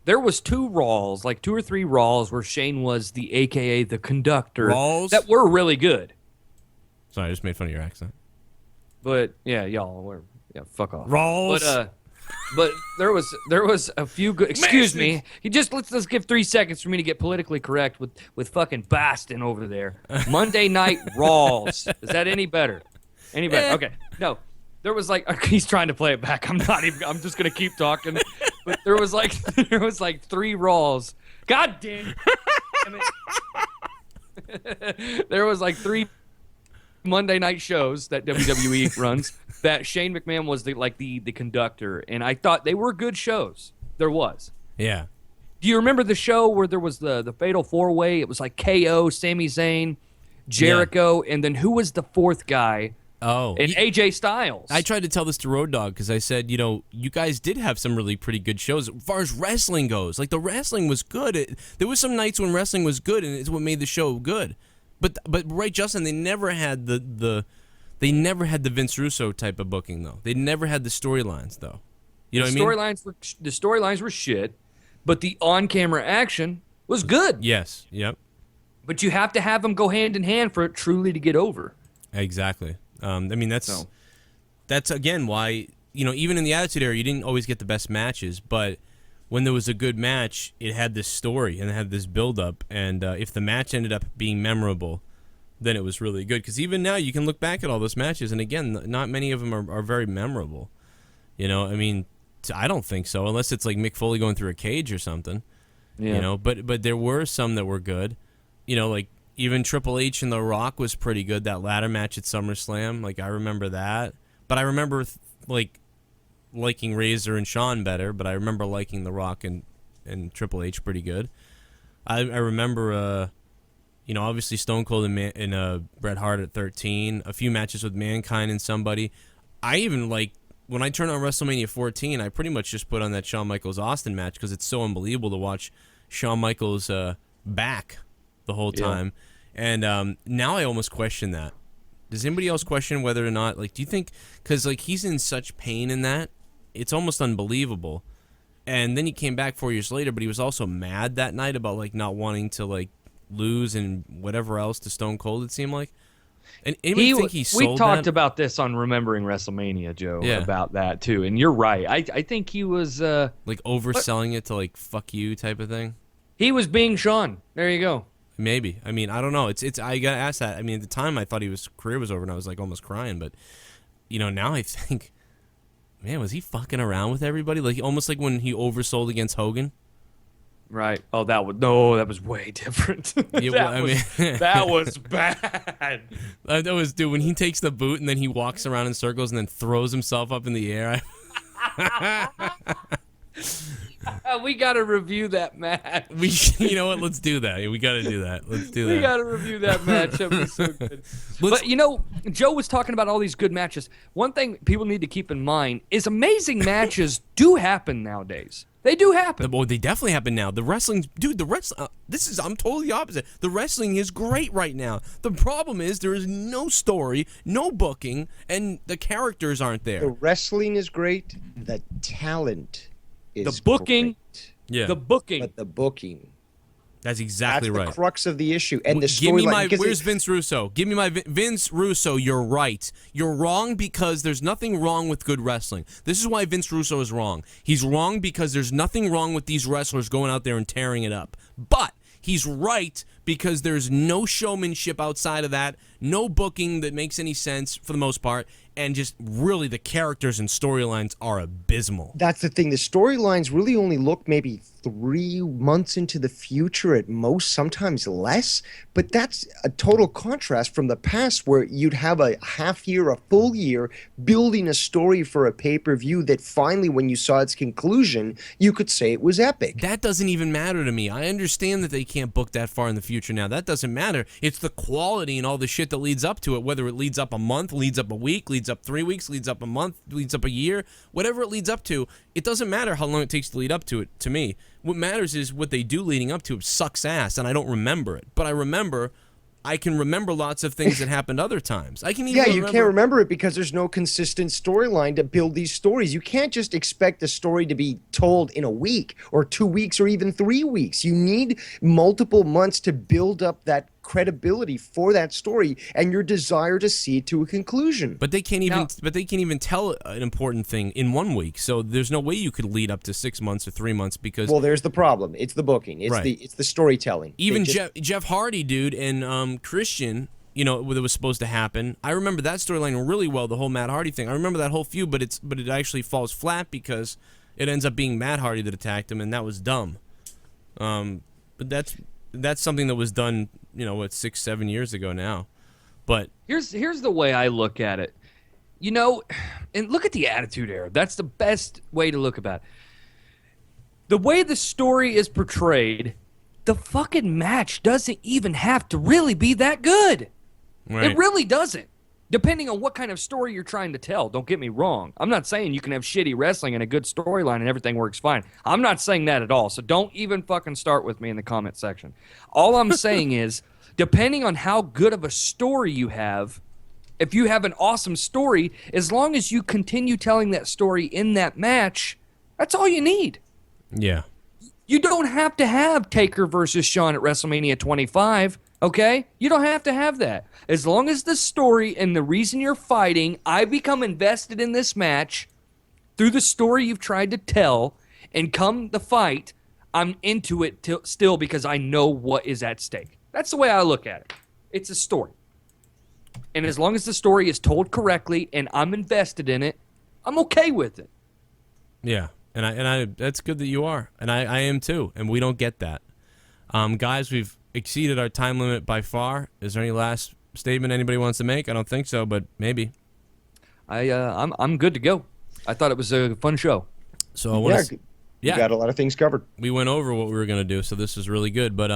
There was 2 Raws, like 2 or 3 Raws, where Shane was the AKA the conductor that were really good. Sorry, I just made fun of your accent. But fuck off. Raws. But there was a few good. Excuse me. Let's give 3 seconds for me to get politically correct with fucking Baston over there. Monday Night Raws. Is that any better? Any better? Okay. No. There was he's trying to play it back. I'm not even. I'm just gonna keep talking. But there was 3 Raws. God damn it. There was 3 Monday night shows that WWE runs that Shane McMahon was the conductor, and I thought they were good shows. There was. Yeah. Do you remember the show where there was the Fatal 4-Way? It was like KO, Sami Zayn, Jericho, and then who was the 4th guy? Oh. And AJ Styles. I tried to tell this to Road Dogg because I said, you guys did have some really pretty good shows as far as wrestling goes. Like, the wrestling was good. There was some nights when wrestling was good, and it's what made the show good. But right, Justin, they never had the Vince Russo type of booking though. They never had the storylines though. You know what I mean? The storylines were shit, but the on-camera action was good. Yes. Yep. But you have to have them go hand in hand for it truly to get over. Exactly. That's again why even in the Attitude Era you didn't always get the best matches, but when there was a good match, it had this story and it had this build-up, and if the match ended up being memorable, then it was really good. Because even now, you can look back at all those matches, and again, not many of them are very memorable. I don't think so, unless it's like Mick Foley going through a cage or something. Yeah. But there were some that were good. Like even Triple H and The Rock was pretty good. That ladder match at SummerSlam, I remember that. But I remember liking Razor and Shawn better, but I remember liking The Rock and Triple H pretty good. I remember, obviously Stone Cold and Bret Hart at 13, a few matches with Mankind and somebody. I even when I turned on WrestleMania 14, I pretty much just put on that Shawn Michaels Austin match because it's so unbelievable to watch Shawn Michaels back the whole time. And now I almost question that. Does anybody else question whether or not, like, do you think, because, like, he's in such pain in that, it's almost unbelievable. And then he came back 4 years later, but he was also mad that night about, like, not wanting to, like, lose and whatever else to Stone Cold, it seemed like. And anybody think he sold we talked about this on Remembering WrestleMania, Joe, about that too. And you're right. I think he was like overselling it to like fuck you type of thing. He was being Sean. There you go. Maybe. I mean, I don't know. It's I gotta ask that. I mean, at the time I thought his career was over and I was like almost crying, but you know, now I think, man, was he fucking around with everybody? Like almost like when he oversold against Hogan. Right. Oh, that was way different. That was bad. That was, dude, when he takes the boot and then he walks around in circles and then throws himself up in the air. We got to review that match. You know what? Let's do that. We got to do that. Let's do that. We got to review that match. That was so good. But, you know, Joe was talking about all these good matches. One thing people need to keep in mind is amazing matches do happen nowadays. They do happen. Well, they definitely happen now. The wrestling, dude, I'm totally opposite. The wrestling is great right now. The problem is there is no story, no booking, and the characters aren't there. The wrestling is great. The talent is the booking. Great. Yeah. The booking. But the booking. That's exactly right. That's the crux of the issue. And the Give me storyline. Where's Vince Russo? Give me my Vince Russo. You're right. You're wrong because there's nothing wrong with good wrestling. This is why Vince Russo is wrong. He's wrong because there's nothing wrong with these wrestlers going out there and tearing it up. But he's right because there's no showmanship outside of that, no booking that makes any sense for the most part, and just really the characters and storylines are abysmal. That's the thing. The storylines really only look maybe 3 months into the future at most, sometimes less. But that's a total contrast from the past where you'd have a half year, a full year, building a story for a pay-per-view that finally, when you saw its conclusion, you could say it was epic. That doesn't even matter to me. I understand that they can't book that far in the future now. That doesn't matter. It's the quality and all the shit that leads up to it, whether it leads up a month, leads up a week, leads up 3 weeks, leads up a month, leads up a year, whatever it leads up to. It doesn't matter how long it takes to lead up to it, to me. What matters is what they do leading up to it sucks ass, and I don't remember it. But I can remember lots of things that happened other times. I can even you can't remember it because there's no consistent storyline to build these stories. You can't just expect a story to be told in a week or 2 weeks or even 3 weeks. You need multiple months to build up that credibility for that story and your desire to see it to a conclusion. But they can't even tell an important thing in 1 week. So there's no way you could lead up to 6 months or 3 months because there's the problem. It's the booking. It's the storytelling. Even Jeff Hardy, dude, and Christian, you know, what was supposed to happen. I remember that storyline really well, the whole Matt Hardy thing. I remember that whole feud, but it actually falls flat because it ends up being Matt Hardy that attacked him, and that was dumb. But that's something that was done, you know, 6-7 years ago now. But here's the way I look at it. You know, and look at the Attitude Era. That's the best way to look about it. The way the story is portrayed, the fucking match doesn't even have to really be that good. Right. It really doesn't. Depending on what kind of story you're trying to tell, don't get me wrong. I'm not saying you can have shitty wrestling and a good storyline and everything works fine. I'm not saying that at all, so don't even fucking start with me in the comment section. All I'm saying is, depending on how good of a story you have, if you have an awesome story, as long as you continue telling that story in that match, that's all you need. Yeah. You don't have to have Taker versus Shawn at WrestleMania 25. Okay? You don't have to have that. As long as the story and the reason you're fighting, I become invested in this match through the story you've tried to tell, and come the fight, I'm into it still because I know what is at stake. That's the way I look at it. It's a story. And as long as the story is told correctly and I'm invested in it, I'm okay with it. Yeah. And I that's good that you are. And I am too. And we don't get that. Guys, we've exceeded our time limit by far. Is there any last statement anybody wants to make? I don't think so, but maybe. I'm good to go. I thought it was a fun show. So I want to we got a lot of things covered. We went over what we were going to do, so this is really good. But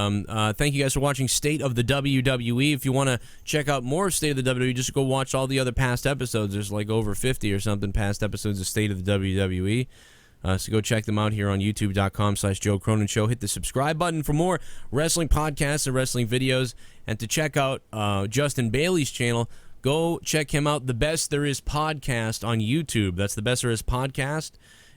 thank you guys for watching State of the WWE. If you want to check out more State of the WWE, just go watch all the other past episodes. There's like over 50 or something past episodes of State of the WWE. So go check them out here on youtube.com/Joe Cronin Show. Hit the subscribe button for more wrestling podcasts and wrestling videos. And to check out Justin Bailey's channel, go check him out, The Best There Is Podcast on YouTube. That's The Best There Is Podcast.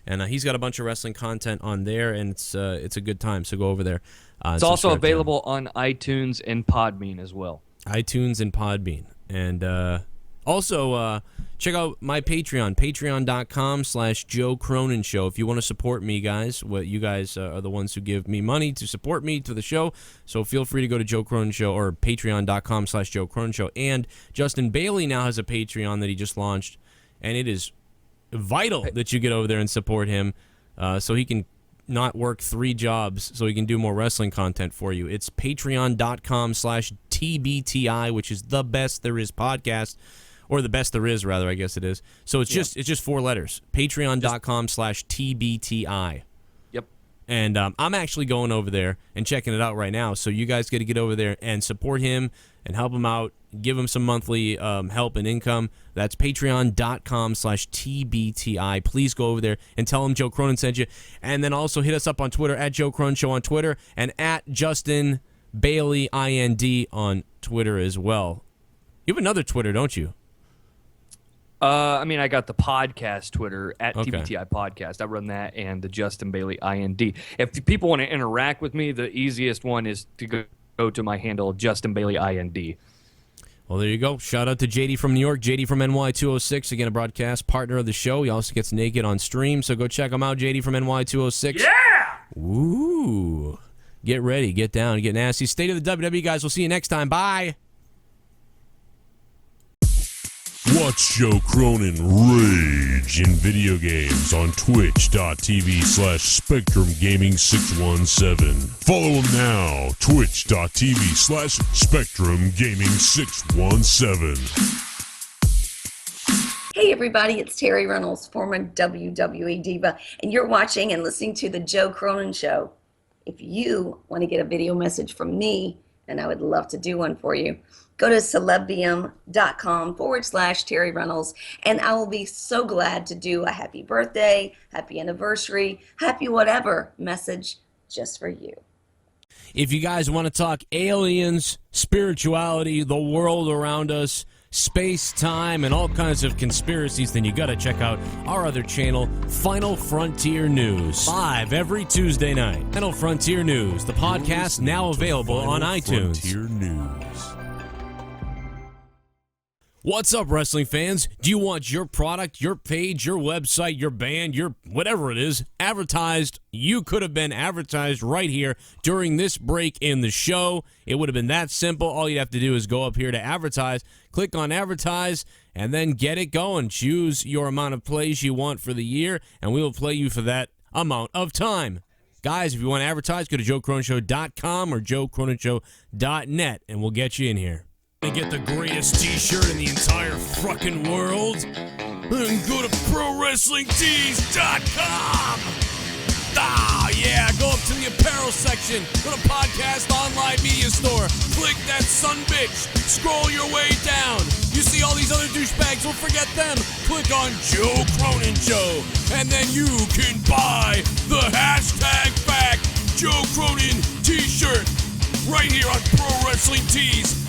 And he's got a bunch of wrestling content on there, and it's a good time. So go over there. It's also available on iTunes and Podbean as well. iTunes and Podbean. And also, check out my Patreon, patreon.com/Joe Cronin Show. If you want to support me, guys, you guys are the ones who give me money to support me to the show. So feel free to go to Joe Cronin Show or patreon.com/Joe Cronin Show. And Justin Bailey now has a Patreon that he just launched, and it is vital that you get over there and support him so he can not work 3 jobs so he can do more wrestling content for you. It's patreon.com/TBTI, which is The Best There Is Podcast, or The Best There Is, rather, I guess it is. So it's just 4 letters. Patreon.com/TBTI. Yep. And I'm actually going over there and checking it out right now. So you guys got to get over there and support him and help him out. Give him some monthly help and income. That's patreon.com/TBTI. Please go over there and tell him Joe Cronin sent you. And then also hit us up on Twitter, at Joe Cronin Show on Twitter, and at Justin Bailey IND on Twitter as well. You have another Twitter, don't you? I got the podcast Twitter, at TBTI Podcast. I run that, and the Justin Bailey IND. If people want to interact with me, the easiest one is to go to my handle, Justin Bailey IND. Well, there you go. Shout out to JD from New York, JD from NY206, again, a broadcast partner of the show. He also gets naked on stream, so go check him out, JD from NY206. Yeah! Ooh. Get ready, get down, get nasty. State of the WWE, guys. We'll see you next time. Bye. Watch Joe Cronin rage in video games on twitch.tv/Spectrum Gaming 617. Follow him now, twitch.tv/Spectrum Gaming 617. Hey everybody, it's Terry Reynolds, former WWE diva, and you're watching and listening to the Joe Cronin Show. If you want to get a video message from me, and I would love to do one for you, go to celebium.com/Terry Reynolds, and I will be so glad to do a happy birthday, happy anniversary, happy whatever message just for you. If you guys want to talk aliens, spirituality, the world around us, space, time, and all kinds of conspiracies, then you got to check out our other channel, Final Frontier News, live every Tuesday night. Final Frontier News, the podcast now available on iTunes. Frontier News. What's up, wrestling fans? Do you want your product, your page, your website, your band, your whatever it is, advertised? You could have been advertised right here during this break in the show. It would have been that simple. All you'd have to do is go up here to advertise, click on advertise, and then get it going. Choose your amount of plays you want for the year, and we will play you for that amount of time. Guys, if you want to advertise, go to joecroninshow.com or joecroninshow.net, and we'll get you in here. To get the greatest t-shirt in the entire fucking world, then go to ProWrestlingTees.com. Ah, yeah, go up to the apparel section, go to podcast online media store, click that sumbitch, scroll your way down. You see all these other douchebags, don't forget them. Click on Joe Cronin Show, and then you can buy the hashtag back Joe Cronin t-shirt right here on ProWrestlingTees.com.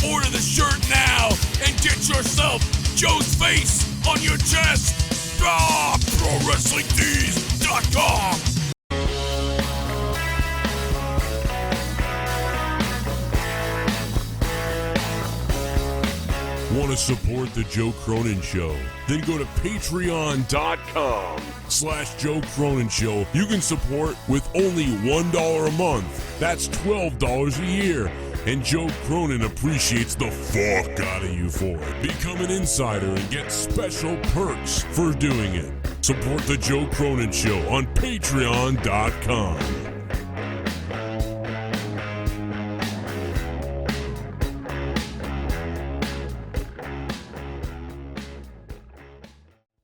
Order the shirt now and get yourself Joe's face on your chest. Ah, ProWrestlingTees.com. Want to support the Joe Cronin Show? Then go to patreon.com/Joe Cronin Show. You can support with only $1 a month. That's $12 a year. And Joe Cronin appreciates the fuck out of you for it. Become an insider and get special perks for doing it. Support the Joe Cronin Show on patreon.com.